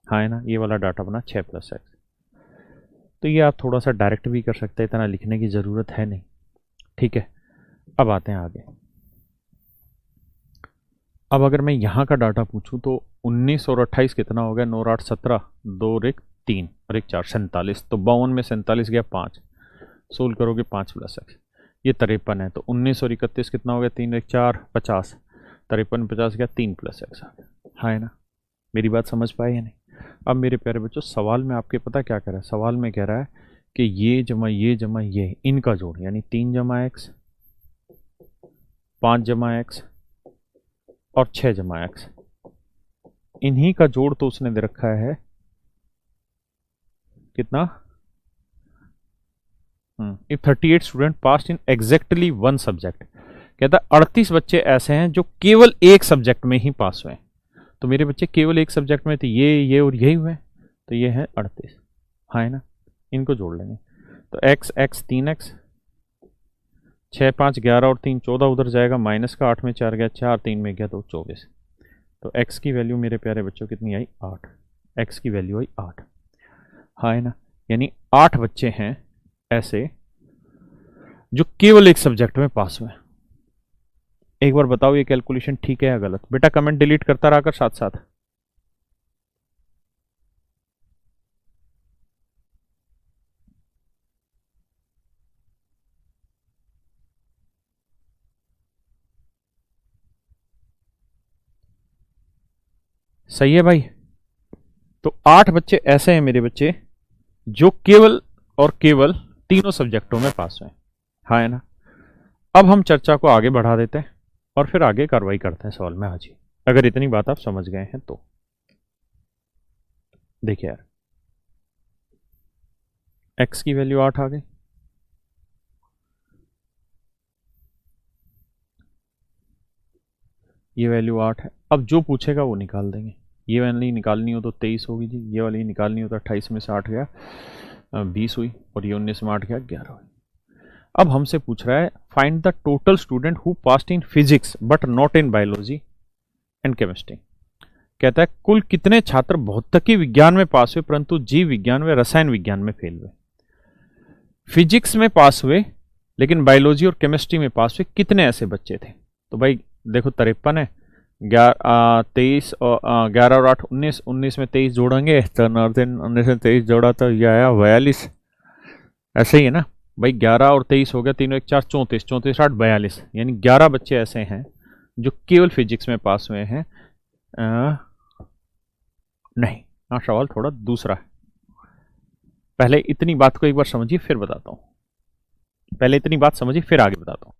हाँ है ना। ये वाला डाटा बना 6 प्लस एक्स। तो ये आप थोड़ा सा डायरेक्ट भी कर सकते हैं, इतना लिखने की ज़रूरत है नहीं, ठीक है। अब आते हैं आगे। अब अगर मैं यहाँ का डाटा पूछूं तो 19 और 28 कितना हो गया, 9 और 8 17, 2 और 1 3 और 1 4 47। तो 52 में 47 गया 5, सोल्व करोगे 5 प्लस एक्स, ये 53 है। तो 19 और 31 कितना हो गया, 3 1 4 50, 53 50 गया 3 प्लस एक्स आ गया, हाँ है ना। मेरी बात समझ पाए या नहीं। अब मेरे प्यारे बच्चों सवाल में आपके पता क्या कह रहा है, सवाल में कह रहा है कि ये जमा ये इनका जोड़, यानी 3 जमा एक्स 5 जमा एक्स और 6 जमा एक्स, इन्हीं का जोड़ तो उसने दे रखा है कितना। If 38 student pass in exactly one subject, कहता 38 बच्चे ऐसे हैं जो केवल एक सब्जेक्ट में ही पास हुए। तो मेरे बच्चे केवल एक सब्जेक्ट में थे, ये और यही हुए, तो ये है 38, हाँ है ना। इनको जोड़ लेंगे तो एक्स एक्स 3x, 6 5 11 और 3 14 उधर जाएगा, माइनस का 8 में 4 गया 4, 3 में गया तो 24। तो x की वैल्यू मेरे प्यारे बच्चों कितनी आई 8, x की वैल्यू आई 8, हाँ है ना। यानी 8 बच्चे हैं ऐसे जो केवल एक सब्जेक्ट में पास हुए। एक बार बताओ ये कैलकुलेशन ठीक है या गलत, बेटा कमेंट डिलीट करता रहा कर साथ साथ। सही है भाई। तो 8 बच्चे ऐसे हैं मेरे बच्चे जो केवल और केवल तीनों सब्जेक्टों में पास हुए, हाँ है ना। अब हम चर्चा को आगे बढ़ा देते हैं और फिर आगे कार्रवाई करते हैं सवाल में आज ही, अगर इतनी बात आप समझ गए हैं तो। देखिए यार x की वैल्यू 8 आ गई, ये वैल्यू 8 है। अब जो पूछेगा वो निकाल देंगे। ये वाली निकालनी हो तो 23 होगी जी, ये वाली निकालनी हो तो 28 में से 8 गया 20 हुई, और ये 19 में 8 गया 11 हुई। अब हमसे पूछ रहा है find the total student who passed in physics but not in biology and chemistry. कहता है कुल कितने छात्र भौतिकी विज्ञान में पास हुए परंतु जीव विज्ञान व रसायन विज्ञान में फेल हुए। फिजिक्स में पास हुए लेकिन बायोलॉजी और केमिस्ट्री में पास हुए कितने ऐसे बच्चे थे? तो भाई देखो 53 है, 23 और 11 और 8 19, 19 में 23 जोड़ेंगे तो 19 में 23 जोड़ा तो ये आया 42। ऐसे ही है ना भाई, 11 और 23 हो गया, तीनों एक 4 34, 34 8 42, यानी 11 बच्चे ऐसे हैं जो केवल फिजिक्स में पास हुए हैं। नहीं, हाँ सवाल थोड़ा दूसरा है। पहले इतनी बात को एक बार समझिए फिर बताता हूँ, पहले इतनी बात समझिए फिर आगे बताता हूँ।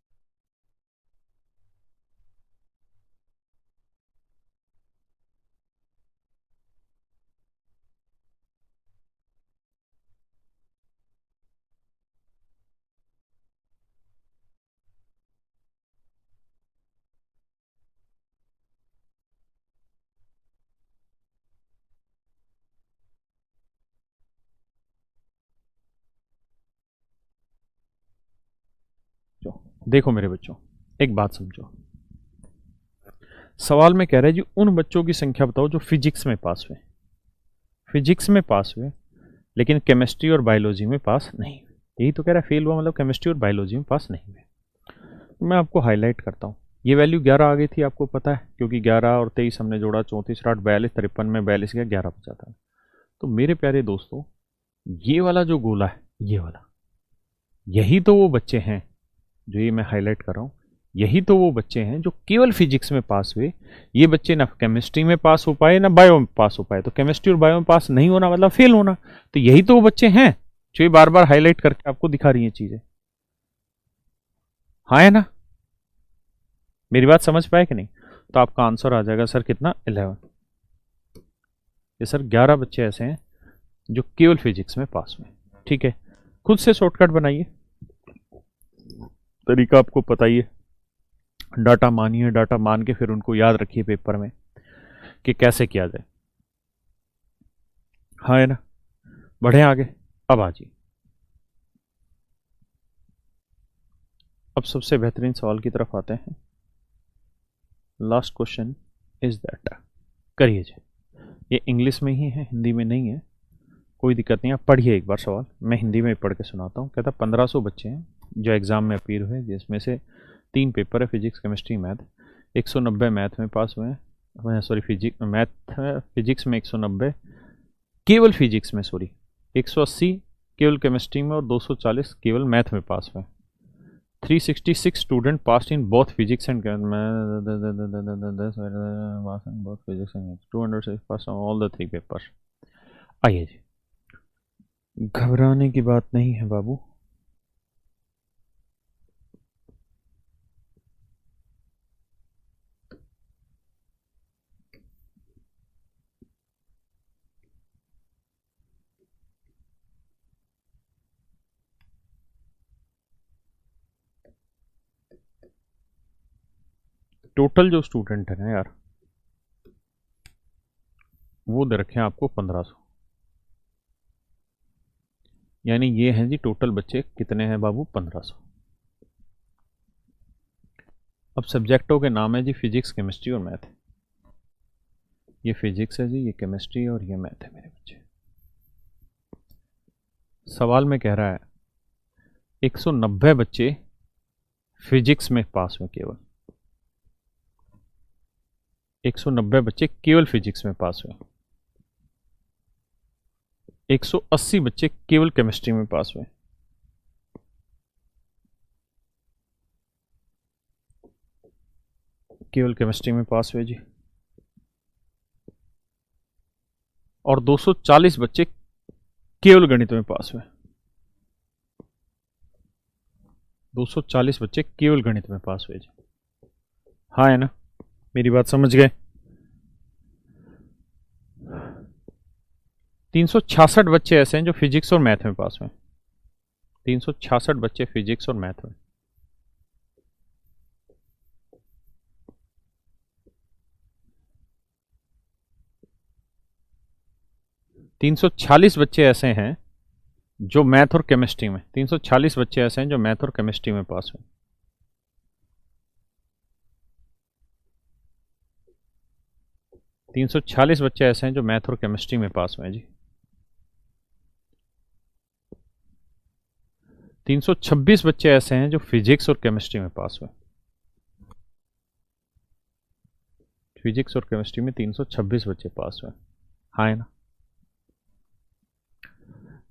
देखो मेरे बच्चों, एक बात समझो, सवाल में कह रहा है जी उन बच्चों की संख्या बताओ जो फिजिक्स में पास हुए, फिजिक्स में पास हुए लेकिन केमिस्ट्री और बायोलॉजी में पास नहीं हुए। यही तो कह रहा है, फेल हुआ मतलब केमिस्ट्री और बायोलॉजी में पास नहीं हुए। तो मैं आपको हाईलाइट करता हूँ, ये वैल्यू 11 आ गई थी, आपको पता है, क्योंकि 11 और 23 हमने जोड़ा, 34 8 42, 53 में 42 गया, 11 बचा था। तो मेरे प्यारे दोस्तों, ये वाला जो गोला है, ये वाला, यही तो वो बच्चे हैं जो ये मैं हाईलाइट कर रहा हूँ, यही तो वो बच्चे हैं जो केवल फिजिक्स में पास हुए। ये बच्चे ना केमिस्ट्री में पास हो पाए ना बायो में पास हो पाए, तो केमिस्ट्री और बायो में पास नहीं होना मतलब फेल होना। तो यही तो वो बच्चे हैं जो ये बार बार हाईलाइट करके आपको दिखा रही हैं चीजें। हाँ है ना, मेरी बात समझ पाए कि नहीं? तो आपका आंसर आ जाएगा सर कितना, 11। ये सर 11 बच्चे ऐसे हैं जो केवल फिजिक्स में पास हुए। ठीक है, खुद से शॉर्टकट बनाइए, तरीका आपको पता ही है, डाटा मानिए, डाटा मान के फिर उनको याद रखिए पेपर में कि कैसे किया जाए। हाँ है ना, बढ़े आगे। अब आ जाइए, अब सबसे बेहतरीन सवाल की तरफ आते हैं। लास्ट क्वेश्चन इज दैट, करिए जी। ये इंग्लिश में ही है, हिंदी में नहीं है, कोई दिक्कत नहीं, आप पढ़िए एक बार सवाल, मैं हिंदी में पढ़ के सुनाता हूँ। कहता 1500 बच्चे हैं जो एग्ज़ाम में अपीयर हुए, जिसमें से 3 पेपर है, फिजिक्स केमिस्ट्री मैथ। 190 मैथ में पास हुए हैं, सॉरी फिजिक्स में 190, केवल फिजिक्स में, सॉरी 180 केवल केमिस्ट्री में, और 240 केवल मैथ में पास हुए। 366 student pass in both physics and both physics and 206 pass all the 3 papers. आइए जी, घबराने की बात नहीं है बाबू। टोटल जो स्टूडेंट है ना यार, वो दे रखे हैं आपको 1500, यानी ये हैं जी टोटल बच्चे कितने हैं बाबू, 1500। अब सब्जेक्टों के नाम है जी फिजिक्स केमिस्ट्री और मैथ। ये फिजिक्स है जी, ये केमिस्ट्री और ये मैथ है मेरे बच्चे। सवाल में कह रहा है 190 बच्चे फिजिक्स में पास हुए केवल, 190 बच्चे केवल फिजिक्स में पास हुए, 180 बच्चे केवल केमिस्ट्री में पास हुए, केवल केमिस्ट्री में पास हुए जी, और 240 बच्चे केवल गणित में पास हुए, 240 बच्चे केवल गणित में पास हुए जी। हाँ है ना, मेरी बात समझ गए? 366 बच्चे ऐसे हैं जो फिजिक्स और मैथ में पास हुए, 366 बच्चे फिजिक्स और मैथ में। 340 बच्चे ऐसे हैं जो मैथ और केमिस्ट्री में, 340 बच्चे ऐसे हैं जो मैथ और केमिस्ट्री में पास हुए। तीन सौ छियालीस बच्चे ऐसे हैं जो मैथ और केमिस्ट्री में पास हुए हैं जी। 326 बच्चे ऐसे हैं जो फिजिक्स और केमिस्ट्री में पास हुए। फिजिक्स और केमिस्ट्री में 326 बच्चे पास हुए, हाँ है ना।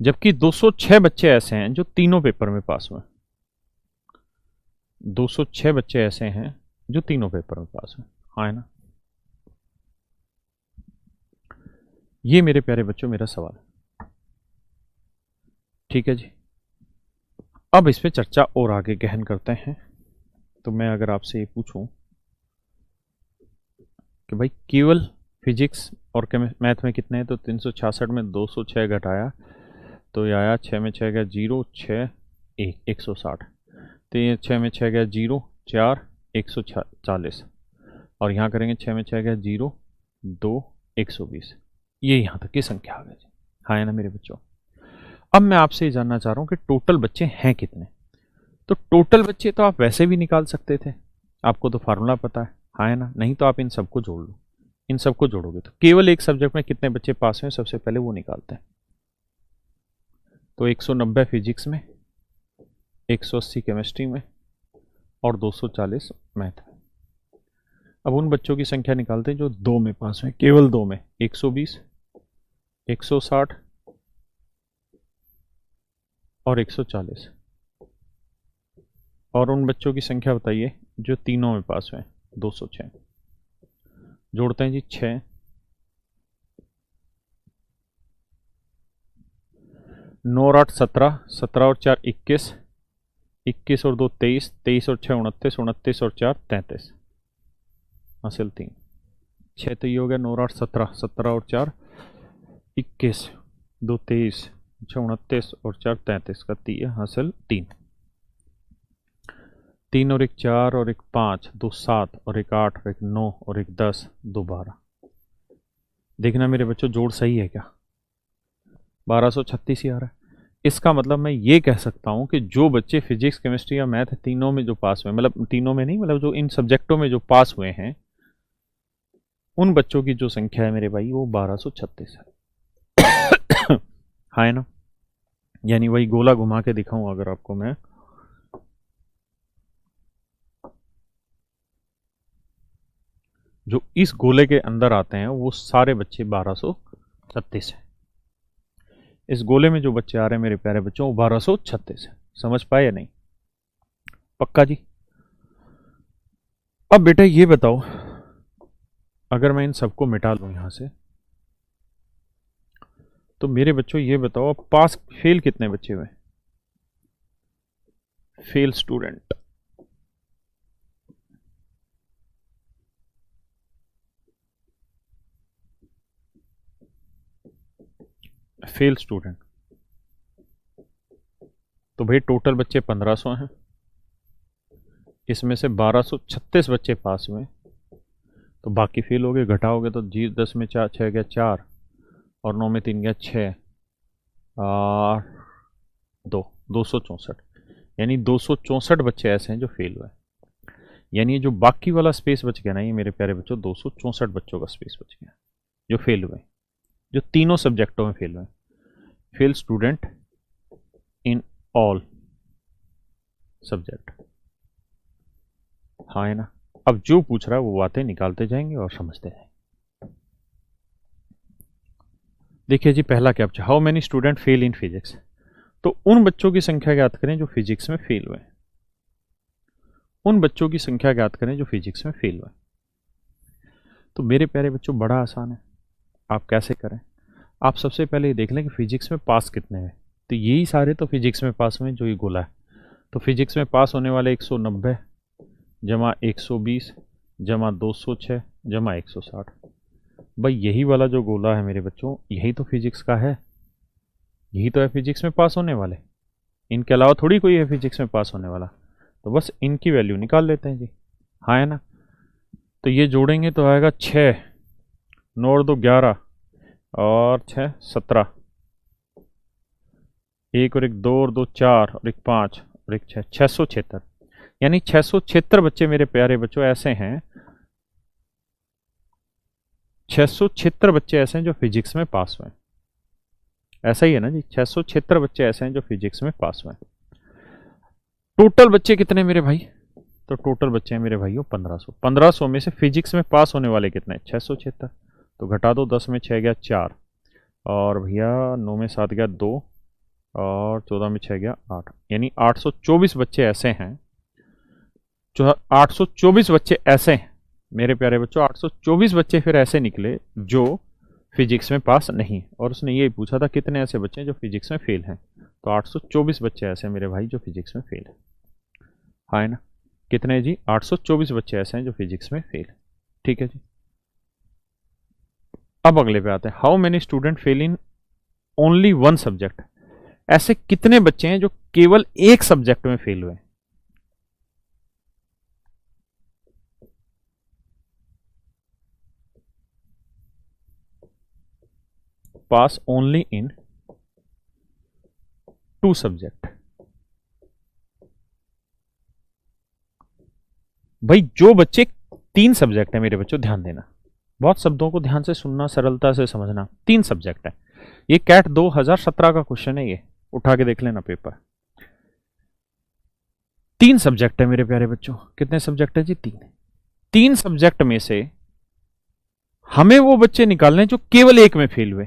जबकि 206 बच्चे ऐसे हैं जो तीनों पेपर में पास हुए। 206 बच्चे ऐसे हैं जो तीनों पेपर में पास हुए, हाँ है ना। ये मेरे प्यारे बच्चों मेरा सवाल है, ठीक है जी। अब इस पे चर्चा और आगे गहन करते हैं। तो मैं अगर आपसे ये पूछूं कि भाई केवल फिजिक्स और मैथ में कितने हैं, तो 366 में 206 घटाया तो ये आया 6 में 6 गया 0, 6 1 160। तो ये 6 में 6 गया 0, 4 140। और यहाँ करेंगे 6 में 6 गया 0, 2 120। ये यहाँ तक की संख्या आ गई, हाँ है ना मेरे बच्चों। अब मैं आपसे ये जानना चाह रहा हूँ कि टोटल बच्चे हैं कितने। तो टोटल बच्चे तो आप वैसे भी निकाल सकते थे, आपको तो फार्मूला पता है, हाँ है ना। नहीं तो आप इन सबको जोड़ लो, इन सबको जोड़ोगे तो केवल एक सब्जेक्ट में कितने बच्चे पास हुए सबसे पहले वो निकालते हैं। तो 190 फिजिक्स में, 180 केमिस्ट्री में और 240 मैथ में। अब उन बच्चों की संख्या निकालते हैं जो दो में पास हुए, केवल दो में 120, 160 और 140। और उन बच्चों की संख्या बताइए जो तीनों में पास हुए, 206। जोड़ते हैं जी 6, 9 और 8 17, 17 और 4 21, 21 और 2 23, 23 और 6 29, 29 और 4 33, हासिल 3। 6 तो ये हो गया, 9 और 8 17, 17 और 4 21, 2 23, 6 29 और 4 33 का 3 हासिल 3। 3 और 1 4 और 1 5, 2 7 और 1 8 और 1 9 और 1 10, 2 12। देखना मेरे बच्चों जोड़ सही है क्या, 1236 ही आ रहा है। इसका मतलब मैं ये कह सकता हूँ कि जो बच्चे फिजिक्स केमिस्ट्री या मैथ तीनों में जो पास हुए, मतलब तीनों में नहीं, मतलब जो इन सब्जेक्टों में जो पास हुए हैं, उन बच्चों की जो संख्या है मेरे भाई वो 1236 है, हाँ है ना। यानी वही गोला घुमा के दिखाऊं अगर आपको मैं, जो इस गोले के अंदर आते हैं वो सारे बच्चे 1236 हैं। इस गोले में जो बच्चे आ रहे हैं मेरे प्यारे बच्चों वो 1236 है। समझ पाए या नहीं, पक्का जी। अब बेटा ये बताओ, अगर मैं इन सबको मिटा लूं यहां से, तो मेरे बच्चों ये बताओ अब पास फेल कितने बच्चे हुए, फेल स्टूडेंट। फेल स्टूडेंट तो भाई टोटल बच्चे 1500 हैं, इसमें से 1236 बच्चे पास हुए, तो बाकी फेल हो गए, घटाओगे तो 10 में 4 6 गया 4 और 9 में 3 गया 6 और 2 264। यानी 264 बच्चे ऐसे हैं जो फेल हुए। यानी जो बाकी वाला स्पेस बच गया ना, ये मेरे प्यारे बच्चों 264 बच्चों का स्पेस बच गया जो फेल हुए, जो तीनों सब्जेक्टों में फेल हुए। Fail student in all subject, हाँ है ना। अब जो पूछ रहा है वो बातें निकालते जाएंगे और समझते जाएंगे। देखिए जी पहला क्या पूछा, how many student fail in physics. तो उन बच्चों की संख्या ज्ञात करें जो फिजिक्स में फेल हुए, उन बच्चों की संख्या ज्ञात करें जो फिजिक्स में फेल हुए। तो मेरे प्यारे बच्चों बड़ा आसान है, आप कैसे करें। आप सबसे पहले ये देख लें कि फिजिक्स में पास कितने हैं, तो यही सारे तो फिजिक्स में पास हुए जो ये गोला है। तो फिजिक्स में पास होने वाले 190 जमा 120 जमा 206 जमा 160। भाई यही वाला जो गोला है मेरे बच्चों, यही तो फिजिक्स का है, यही तो है फिजिक्स में पास होने वाले। इनके अलावा थोड़ी कोई है फिजिक्स में पास होने वाला, तो बस इनकी वैल्यू निकाल लेते हैं जी, हाँ है ना। तो ये जोड़ेंगे तो आएगा 6, 9 और 2 11 और 6 17, 1 और 1 2 और 2 4 और 1 5 और 1 6, 676। यानी 676 बच्चे मेरे प्यारे बच्चों ऐसे हैं, 676 बच्चे ऐसे हैं जो फिजिक्स में पास हुए। ऐसा ही है ना जी, 676 बच्चे ऐसे हैं जो फिजिक्स में पास हुए। टोटल बच्चे कितने मेरे भाई? तो टोटल बच्चे हैं मेरे भाइयों 1500। 1500 में से फिजिक्स में पास होने वाले कितने? 676। तो घटा दो, 10 में 6 गया 4, और भैया 9 में 7 गया 2, और 14 में 6 गया 8, यानी 824 बच्चे ऐसे हैं जो 824 बच्चे ऐसे हैं मेरे प्यारे बच्चों। 824 बच्चे फिर ऐसे निकले जो फिजिक्स में पास नहीं, और उसने ये पूछा था कितने ऐसे बच्चे हैं जो फिजिक्स में फेल हैं। तो 824 बच्चे ऐसे हैं मेरे भाई जो फिजिक्स में फेल है। हाँ है ना? कितने जी? 824 बच्चे ऐसे हैं जो फिजिक्स में फेल है। ठीक है जी। अब अगले पे आते हैं, how many student fail in only one subject? ऐसे कितने बच्चे हैं जो केवल एक सब्जेक्ट में फेल हुए? पास ओनली इन टू सब्जेक्ट। भाई जो बच्चे, तीन सब्जेक्ट है मेरे बच्चों, ध्यान देना, बहुत शब्दों को ध्यान से सुनना, सरलता से समझना। तीन सब्जेक्ट है, ये कैट 2017 का क्वेश्चन है, ये उठा के देख लेना पेपर। तीन सब्जेक्ट है मेरे प्यारे बच्चों। कितने सब्जेक्ट है जी? तीन। तीन सब्जेक्ट में से हमें वो बच्चे निकालने जो केवल एक में फेल हुए।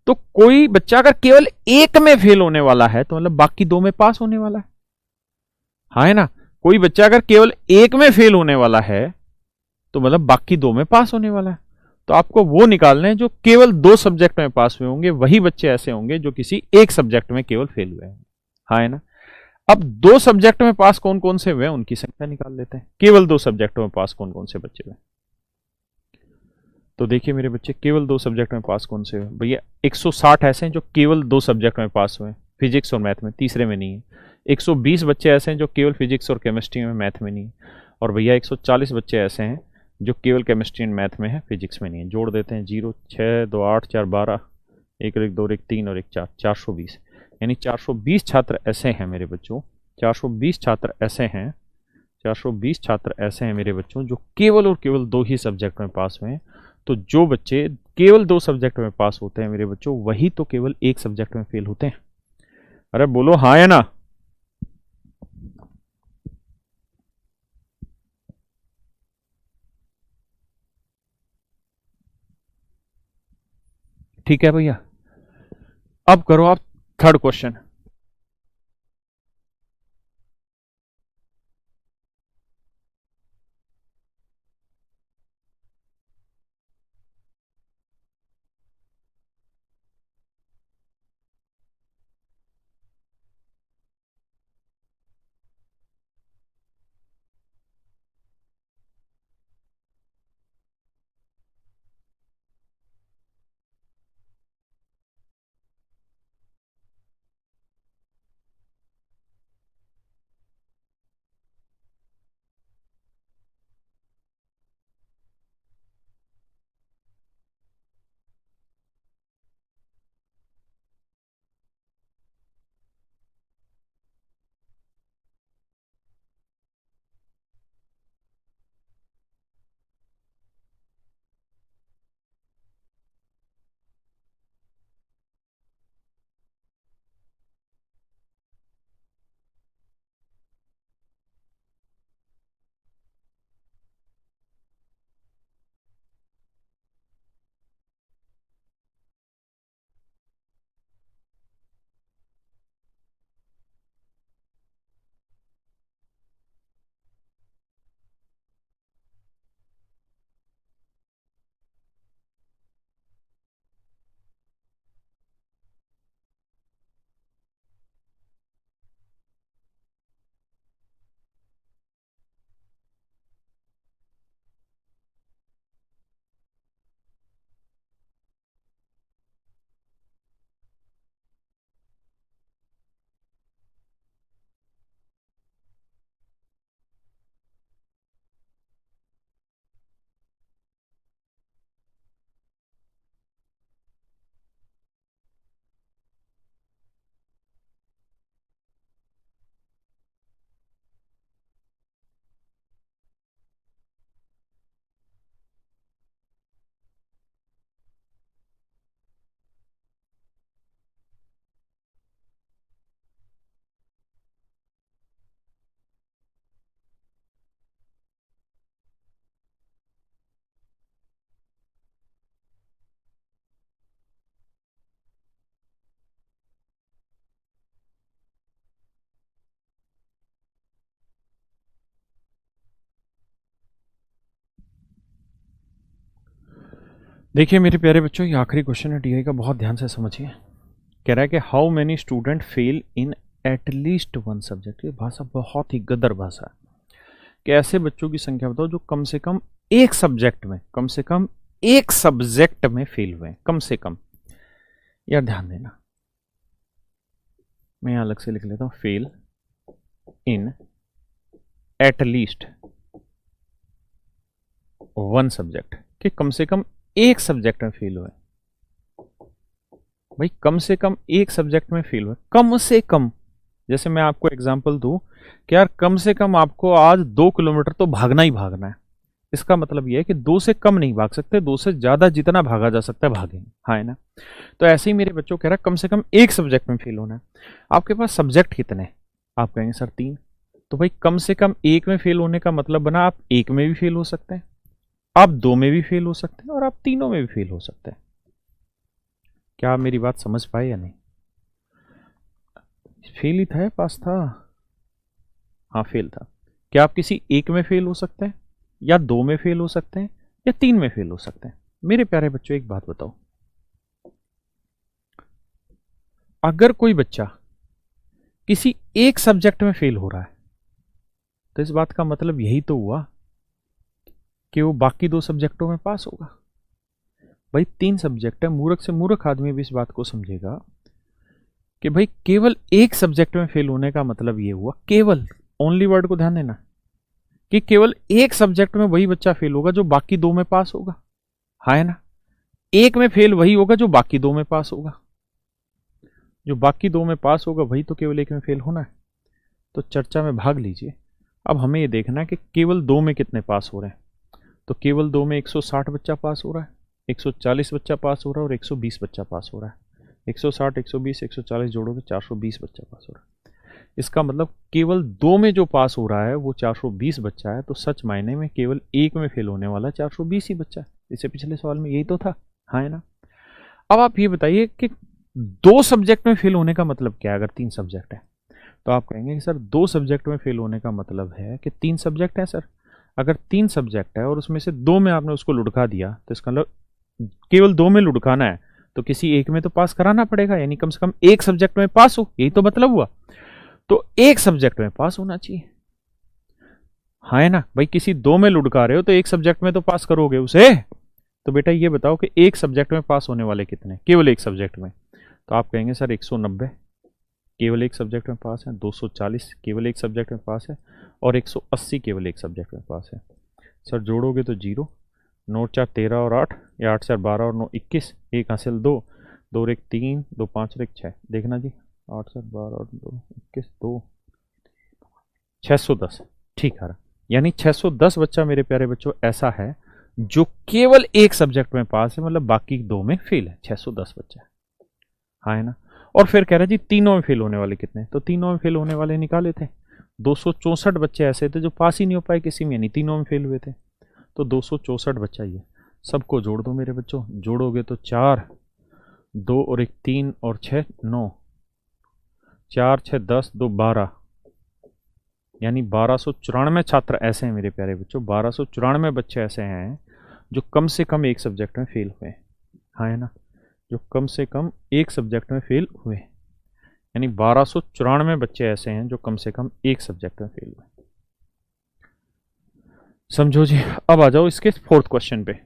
तो कोई बच्चा अगर केवल एक में फेल होने वाला है तो मतलब बाकी दो में पास होने वाला है। हाँ है ना? कोई बच्चा अगर केवल एक में फेल होने वाला है तो मतलब बाकी दो में पास होने वाला है। तो आपको वो निकालने हैं जो केवल दो सब्जेक्ट में पास हुए होंगे, वही बच्चे ऐसे होंगे जो किसी एक सब्जेक्ट में केवल फेल हुए हैं। हाँ है ना? अब दो सब्जेक्ट में पास कौन कौन से हुए हैं उनकी संख्या निकाल लेते हैं। केवल दो सब्जेक्ट में पास कौन कौन से बच्चे हुए? तो देखिए मेरे बच्चे, केवल दो सब्जेक्ट में पास कौन से हुए भैया? 160 ऐसे हैं जो केवल दो सब्जेक्ट में पास हुए, फिजिक्स और मैथ में, तीसरे में नहीं है। 120 बच्चे ऐसे हैं जो केवल फिजिक्स और केमिस्ट्री में, मैथ में नहीं है। और भैया 140 बच्चे ऐसे हैं जो केवल केमिस्ट्री एंड मैथ में है, फिजिक्स में नहीं है। जोड़ देते हैं, 0 6 2 8 4 12, एक और एक 2 और एक 3 और एक 4, 420। यानी 420 छात्र ऐसे हैं मेरे बच्चों, 420 छात्र ऐसे हैं, 420 छात्र ऐसे हैं मेरे बच्चों जो केवल और केवल दो ही सब्जेक्ट में पास हुए हैं। तो जो बच्चे केवल दो सब्जेक्ट में पास होते हैं मेरे बच्चों, वही तो केवल एक सब्जेक्ट में फेल होते हैं। अरे बोलो हाँ या ना? ठीक है भैया। अब करो आप थर्ड क्वेश्चन। देखिए मेरे प्यारे बच्चों, ये आखिरी क्वेश्चन है टीआई का, बहुत ध्यान से समझिए। कह रहा है कि how many student fail in at least one subject. ये भाषा बहुत ही गदर भाषा है कि ऐसे बच्चों की संख्या बताओ जो कम से कम एक सब्जेक्ट में, कम से कम एक सब्जेक्ट में फेल हुए, कम से कम। यार ध्यान देना, मैं यहां अलग से लिख लेता हूं, fail in at least one subject, कि कम से कम एक सब्जेक्ट में फेल हुए। भाई कम से कम एक सब्जेक्ट में फेल हुए, कम से कम। जैसे मैं आपको एग्जांपल दूं कि यार कम से कम आपको आज 2 किलोमीटर तो भागना ही भागना है। इसका मतलब यह है कि 2 से कम नहीं भाग सकते, 2 से ज्यादा जितना भागा जा सकता है भागेंगे, हाँ है ना। तो ऐसे ही मेरे बच्चों कह रहा है कम से कम एक सब्जेक्ट में फेल होना है। आपके पास सब्जेक्ट कितने? आप कहेंगे सर 3। तो भाई कम से कम एक में फेल होने का मतलब बना आप एक में भी फेल हो सकते हैं, आप 2 में भी फेल हो सकते हैं, और आप तीनों में भी फेल हो सकते हैं। क्या आप मेरी बात समझ पाए या नहीं? फेल ही था या पास था? हाँ फेल था। क्या आप किसी एक में फेल हो सकते हैं, या 2 में फेल हो सकते हैं, या 3 में फेल हो सकते हैं? मेरे प्यारे बच्चों एक बात बताओ, अगर कोई बच्चा किसी एक सब्जेक्ट में फेल हो रहा है तो इस बात का मतलब यही तो हुआ कि वो बाकी 2 सब्जेक्टों में पास होगा। भाई 3 सब्जेक्ट है, मूर्ख से मूर्ख आदमी भी इस बात को समझेगा कि भाई केवल एक सब्जेक्ट में फेल होने का मतलब ये हुआ, केवल, ओनली वर्ड को ध्यान देना, कि केवल एक सब्जेक्ट में वही बच्चा फेल होगा जो बाकी 2 में पास होगा, हाँ है ना। एक में फेल वही होगा जो बाकी 2 में पास होगा, जो बाकी 2 में पास होगा वही तो केवल एक में फेल होना है। तो चर्चा में भाग लीजिए। अब हमें ये देखना है कि केवल 2 में कितने पास हो रहे हैं। तो केवल 2 में 160 बच्चा पास हो रहा है, 140 बच्चा पास हो रहा है, और 120 बच्चा पास हो रहा है। 160, 120, 140 जोड़ोगे 420 बच्चा पास हो रहा है। इसका मतलब केवल 2 में जो पास हो रहा है वो 420 बच्चा है। तो सच मायने में केवल एक में फेल होने वाला 420 ही बच्चा है। इससे पिछले सवाल में यही तो था, हाँ है ना। अब आप ये बताइए कि 2 सब्जेक्ट में फेल होने का मतलब क्या है अगर 3 सब्जेक्ट है? तो आप कहेंगे कि सर 2 सब्जेक्ट में फेल होने का मतलब है कि 3 सब्जेक्ट है सर। अगर 3 सब्जेक्ट है और उसमें से 2 में आपने उसको लुढ़का दिया तो इसका मतलब केवल 2 में लुढ़काना है तो किसी एक में तो पास कराना पड़ेगा, यानी कम से कम एक सब्जेक्ट में पास हो, यही तो मतलब हुआ। तो एक सब्जेक्ट में पास होना चाहिए, हाँ है ना। भाई किसी 2 में लुढ़का रहे हो तो एक सब्जेक्ट में तो पास करोगे उसे। तो बेटा ये बताओ कि एक सब्जेक्ट में पास होने वाले कितने, केवल एक सब्जेक्ट में? तो आप कहेंगे सर 190 केवल एक सब्जेक्ट में पास है, 240 केवल एक सब्जेक्ट में पास है, और 180 केवल एक सब्जेक्ट में पास है। सर जोड़ोगे तो 0, 9 4 13 और 8, या 8 4 12 और 9 21, एक हासिल 2, 2 और 1 3, 2 5 और 1 6। देखना जी, 8 4 12 और 2 21 2, 610। ठीक है, यानी 610 बच्चा मेरे प्यारे बच्चों ऐसा है जो केवल एक सब्जेक्ट में पास है, मतलब बाकी 2 में फेल है। 610 बच्चा, हाँ है ना। और फिर कह रहा है जी तीनों में फेल होने वाले कितने? तो तीनों में फेल होने वाले निकाले थे, 264 बच्चे ऐसे थे जो पास ही नहीं हो पाए किसी में, यानी तीनों में फेल हुए थे। तो 264 बच्चा ये सबको जोड़ दो मेरे बच्चों। जोड़ोगे तो 4, 2 और 1 3 और 6 9, 4 6 10 2 12, यानी 1294 छात्र ऐसे हैं मेरे प्यारे बच्चों, 1294 बच्चे ऐसे हैं जो कम से कम एक सब्जेक्ट में फेल हुए, हाँ है ना। जो कम से कम एक सब्जेक्ट में फेल हुए, यानी 1294 बच्चे ऐसे हैं जो कम से कम एक सब्जेक्ट में फेल हुए। समझो जी। अब आ जाओ इसके 4th क्वेश्चन पे।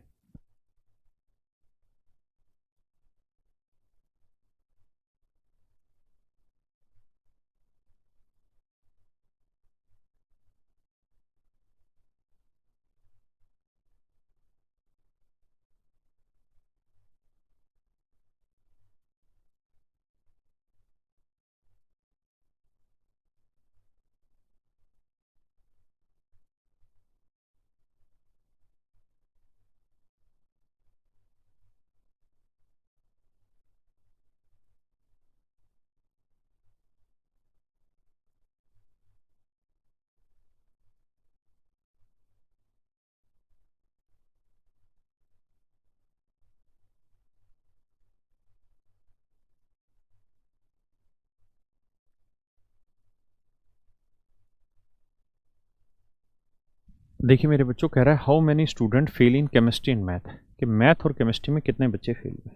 देखिए मेरे बच्चों, कह रहा है how many student fail in chemistry and math, कि मैथ और केमिस्ट्री में कितने बच्चे फेल हुए।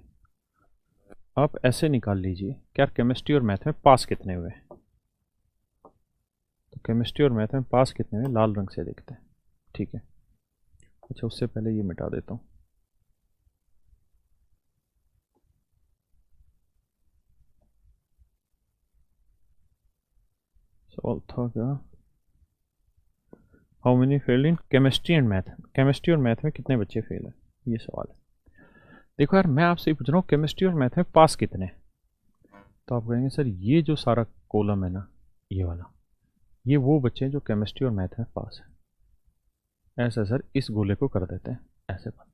आप ऐसे निकाल लीजिए कि यार केमिस्ट्री और मैथ में पास कितने हुए। तो केमिस्ट्री और मैथ में पास कितने हुए लाल रंग से देखते हैं, ठीक है। अच्छा, उससे पहले ये मिटा देता हूँ। सवाल था क्या, how many failed in chemistry and math, chemistry और मैथ में कितने बच्चे फेल हैं, ये सवाल है। देखो यार, मैं आपसे पूछ रहा हूँ केमिस्ट्री और मैथ में पास कितने, तो आप कहेंगे सर ये जो सारा कॉलम है ना, ये वाला, ये वो बच्चे हैं जो केमिस्ट्री और मैथ में पास है। ऐसा सर इस गोले को कर देते हैं ऐसे बन,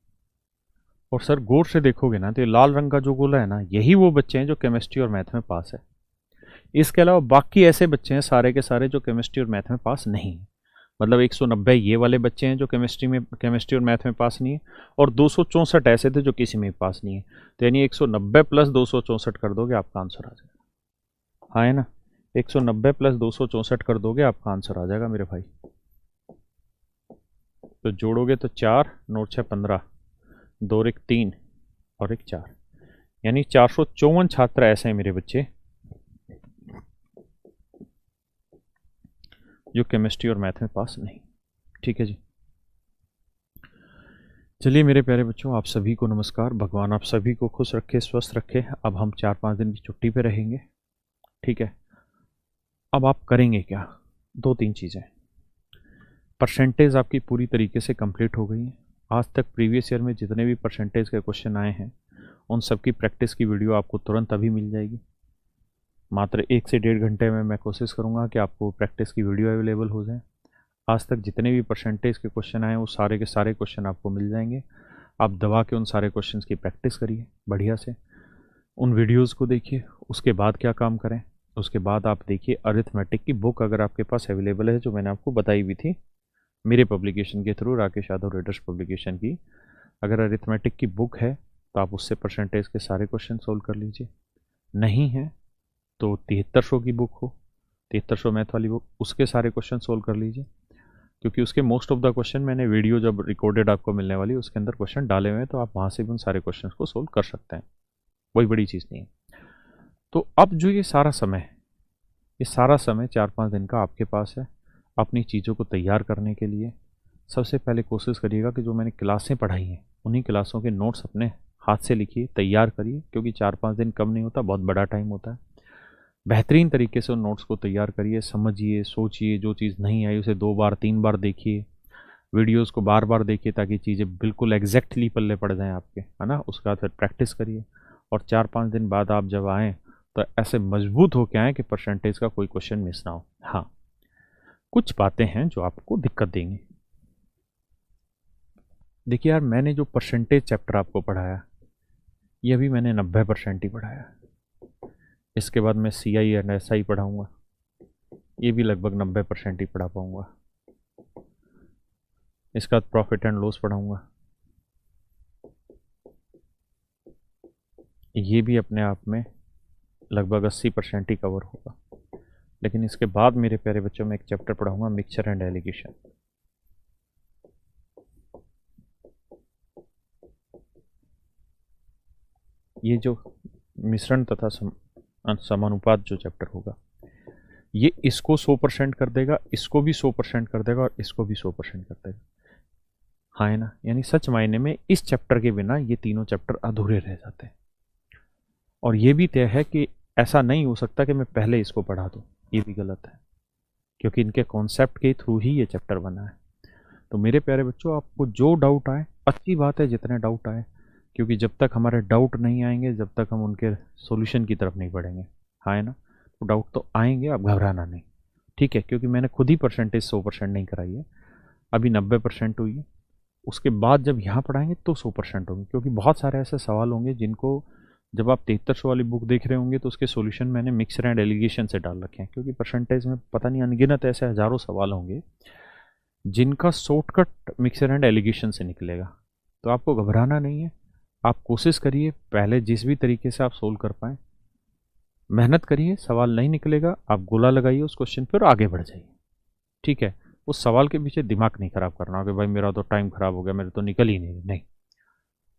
और सर गौर से देखोगे ना तो ये लाल रंग का जो गोला है ना, यही वो बच्चे हैं जो केमिस्ट्री और मैथ में पास है। इसके अलावा बाकी ऐसे बच्चे हैं सारे के सारे जो केमिस्ट्री और मैथ में पास नहीं है। मतलब 190 ये वाले बच्चे हैं जो केमिस्ट्री और मैथ में पास नहीं है, और 264 ऐसे थे जो किसी में भी पास नहीं है। तो यानी 190 प्लस 264 कर दोगे आपका आंसर आ जाएगा। हाँ है ना, 190 प्लस 264 कर दोगे आपका आंसर आ जाएगा मेरे भाई। तो जोड़ोगे तो 4 9 6 15, 2 1 3 और 1 4, यानी 454 छात्र ऐसे हैं मेरे बच्चे जो केमिस्ट्री और मैथ में पास नहीं। ठीक है जी। चलिए मेरे प्यारे बच्चों, आप सभी को नमस्कार। भगवान आप सभी को खुश रखे, स्वस्थ रखे। अब हम 4-5 दिन की छुट्टी पे रहेंगे, ठीक है। अब आप करेंगे क्या, 2-3 चीज़ें। परसेंटेज आपकी पूरी तरीके से कंप्लीट हो गई है। आज तक प्रीवियस ईयर में जितने भी परसेंटेज के क्वेश्चन आए हैं उन सब की प्रैक्टिस की वीडियो आपको तुरंत अभी मिल जाएगी। मात्र 1 से 1.5 घंटे में मैं कोशिश करूँगा कि आपको प्रैक्टिस की वीडियो अवेलेबल हो जाए। आज तक जितने भी परसेंटेज के क्वेश्चन आए वो सारे के सारे क्वेश्चन आपको मिल जाएंगे। आप दबा के उन सारे क्वेश्चंस की प्रैक्टिस करिए बढ़िया से, उन वीडियोस को देखिए। उसके बाद क्या काम करें, उसके बाद आप देखिए अरिथमेटिक की बुक अगर आपके पास अवेलेबल है, जो मैंने आपको बताई हुई थी मेरे पब्लिकेशन के through, Rakesh Yadav readers publication की। अगर अरिथमेटिक की बुक है तो आप उससे परसेंटेज के सारे क्वेश्चन सोल्व कर लीजिए। नहीं है तो 7300 की बुक हो, 7300 मैथ वाली बुक, उसके सारे क्वेश्चन सोल्व कर लीजिए। क्योंकि उसके मोस्ट ऑफ द क्वेश्चन मैंने वीडियो जब रिकॉर्डेड आपको मिलने वाली उसके अंदर क्वेश्चन डाले हुए हैं, तो आप वहाँ से भी उन सारे क्वेश्चन को सोल्व कर सकते हैं, कोई बड़ी चीज़ नहीं है। तो अब जो ये सारा समय 4-5 दिन का आपके पास है अपनी चीज़ों को तैयार करने के लिए। सबसे पहले कोशिश करिएगा कि जो मैंने क्लासें पढ़ाई हैं उन्हीं क्लासों के नोट्स अपने हाथ से लिखिए, तैयार करिए, क्योंकि 4-5 दिन कम नहीं होता, बहुत बड़ा टाइम होता है। बेहतरीन तरीके से उन नोट्स को तैयार करिए, समझिए, सोचिए, जो चीज़ नहीं आई उसे 2 बार 3 बार देखिए, वीडियोस को बार बार देखिए ताकि चीज़ें बिल्कुल एग्जैक्टली पल्ले पड़ जाएं आपके, है ना। उसके बाद फिर प्रैक्टिस करिए, और 4-5 दिन बाद आप जब आएँ तो ऐसे मजबूत होके आएँ कि परसेंटेज का कोई क्वेश्चन मिस ना हो। हाँ, कुछ बातें हैं जो आपको दिक्कत देंगी। देखिए यार, मैंने जो परसेंटेज चैप्टर आपको पढ़ाया ये अभी मैंने 90% ही पढ़ाया। इसके बाद मैं CI एंड SI पढ़ाऊँगा, ये भी लगभग 90% ही पढ़ा पाऊँगा। इसका प्रॉफिट एंड लॉस पढ़ाऊँगा, ये भी अपने आप में लगभग 80% ही कवर होगा। लेकिन इसके बाद मेरे प्यारे बच्चों में एक चैप्टर पढ़ाऊँगा मिक्सचर एंड एलिगेशन। ये जो मिश्रण तथा समानुपात जो चैप्टर होगा, ये इसको 100% कर देगा, इसको भी 100% कर देगा, और इसको भी 100% कर देगा। हाँ है ना, यानी सच मायने में इस चैप्टर के बिना ये तीनों चैप्टर अधूरे रह जाते हैं। और ये भी तय है कि ऐसा नहीं हो सकता कि मैं पहले इसको पढ़ा दूँ, ये भी गलत है, क्योंकि इनके कॉन्सेप्ट के थ्रू ही ये चैप्टर बना है। तो मेरे प्यारे बच्चों, आपको जो डाउट आए, अच्छी बात है जितने डाउट आए, क्योंकि जब तक हमारे डाउट नहीं आएंगे जब तक हम उनके सॉल्यूशन की तरफ नहीं बढ़ेंगे। हाँ है ना, तो डाउट तो आएंगे, आप घबराना नहीं, ठीक है। क्योंकि मैंने खुद ही परसेंटेज 100% नहीं कराई है, अभी 90% हुई है। उसके बाद जब यहाँ पढ़ाएंगे तो 100% होंगे, क्योंकि बहुत सारे ऐसे सवाल होंगे जिनको जब आप 7300 वाली बुक देख रहे होंगे तो उसके सॉल्यूशन मैंने मिक्सर एंड एलिगेशन से डाल रखे हैं। क्योंकि परसेंटेज में पता नहीं अनगिनत ऐसे हज़ारों सवाल होंगे जिनका शॉर्टकट मिक्सर एंड एलिगेशन से निकलेगा। तो आपको घबराना नहीं है, आप कोशिश करिए पहले जिस भी तरीके से आप सोल्व कर पाएँ, मेहनत करिए। सवाल नहीं निकलेगा आप गोला लगाइए उस क्वेश्चन पर और आगे बढ़ जाइए, ठीक है। उस सवाल के पीछे दिमाग नहीं खराब करना कि भाई मेरा तो टाइम खराब हो गया, मेरे तो निकल ही नहीं।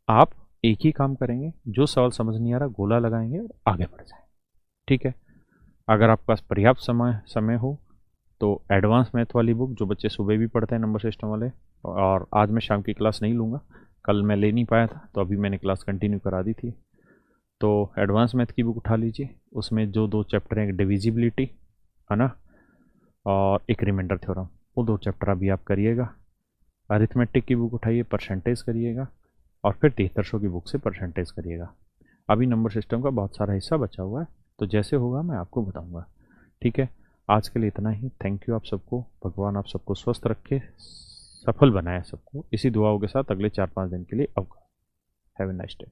आप एक ही काम करेंगे, जो सवाल समझ नहीं आ रहा गोला लगाएंगे और आगे बढ़ जाएंगे। ठीक है। अगर आपके पास पर्याप्त समय हो तो एडवांस मैथ वाली बुक, जो बच्चे सुबह भी पढ़ते हैं नंबर सिस्टम वाले, और आज मैं शाम की क्लास नहीं लूँगा, कल मैं ले नहीं पाया था तो अभी मैंने क्लास कंटिन्यू करा दी थी, तो एडवांस मैथ की बुक उठा लीजिए। उसमें जो 2 चैप्टर हैं, एक डिविजिबिलिटी है ना, और एक रिमाइंडर थ्योरम, वो 2 चैप्टर अभी आप करिएगा। अरिथमेटिक की बुक उठाइए, परसेंटेज करिएगा, और फिर 7300 की बुक से परसेंटेज करिएगा। अभी नंबर सिस्टम का बहुत सारा हिस्सा बचा हुआ है, तो जैसे होगा मैं आपको बताऊंगा। ठीक है। आज के लिए इतना ही। थैंक यू आप सबको। भगवान आप सबको स्वस्थ रखे, सफल बनाए सबको। इसी दुआओं के साथ अगले 4-5 दिन के लिए अवकाश। Have a nice day.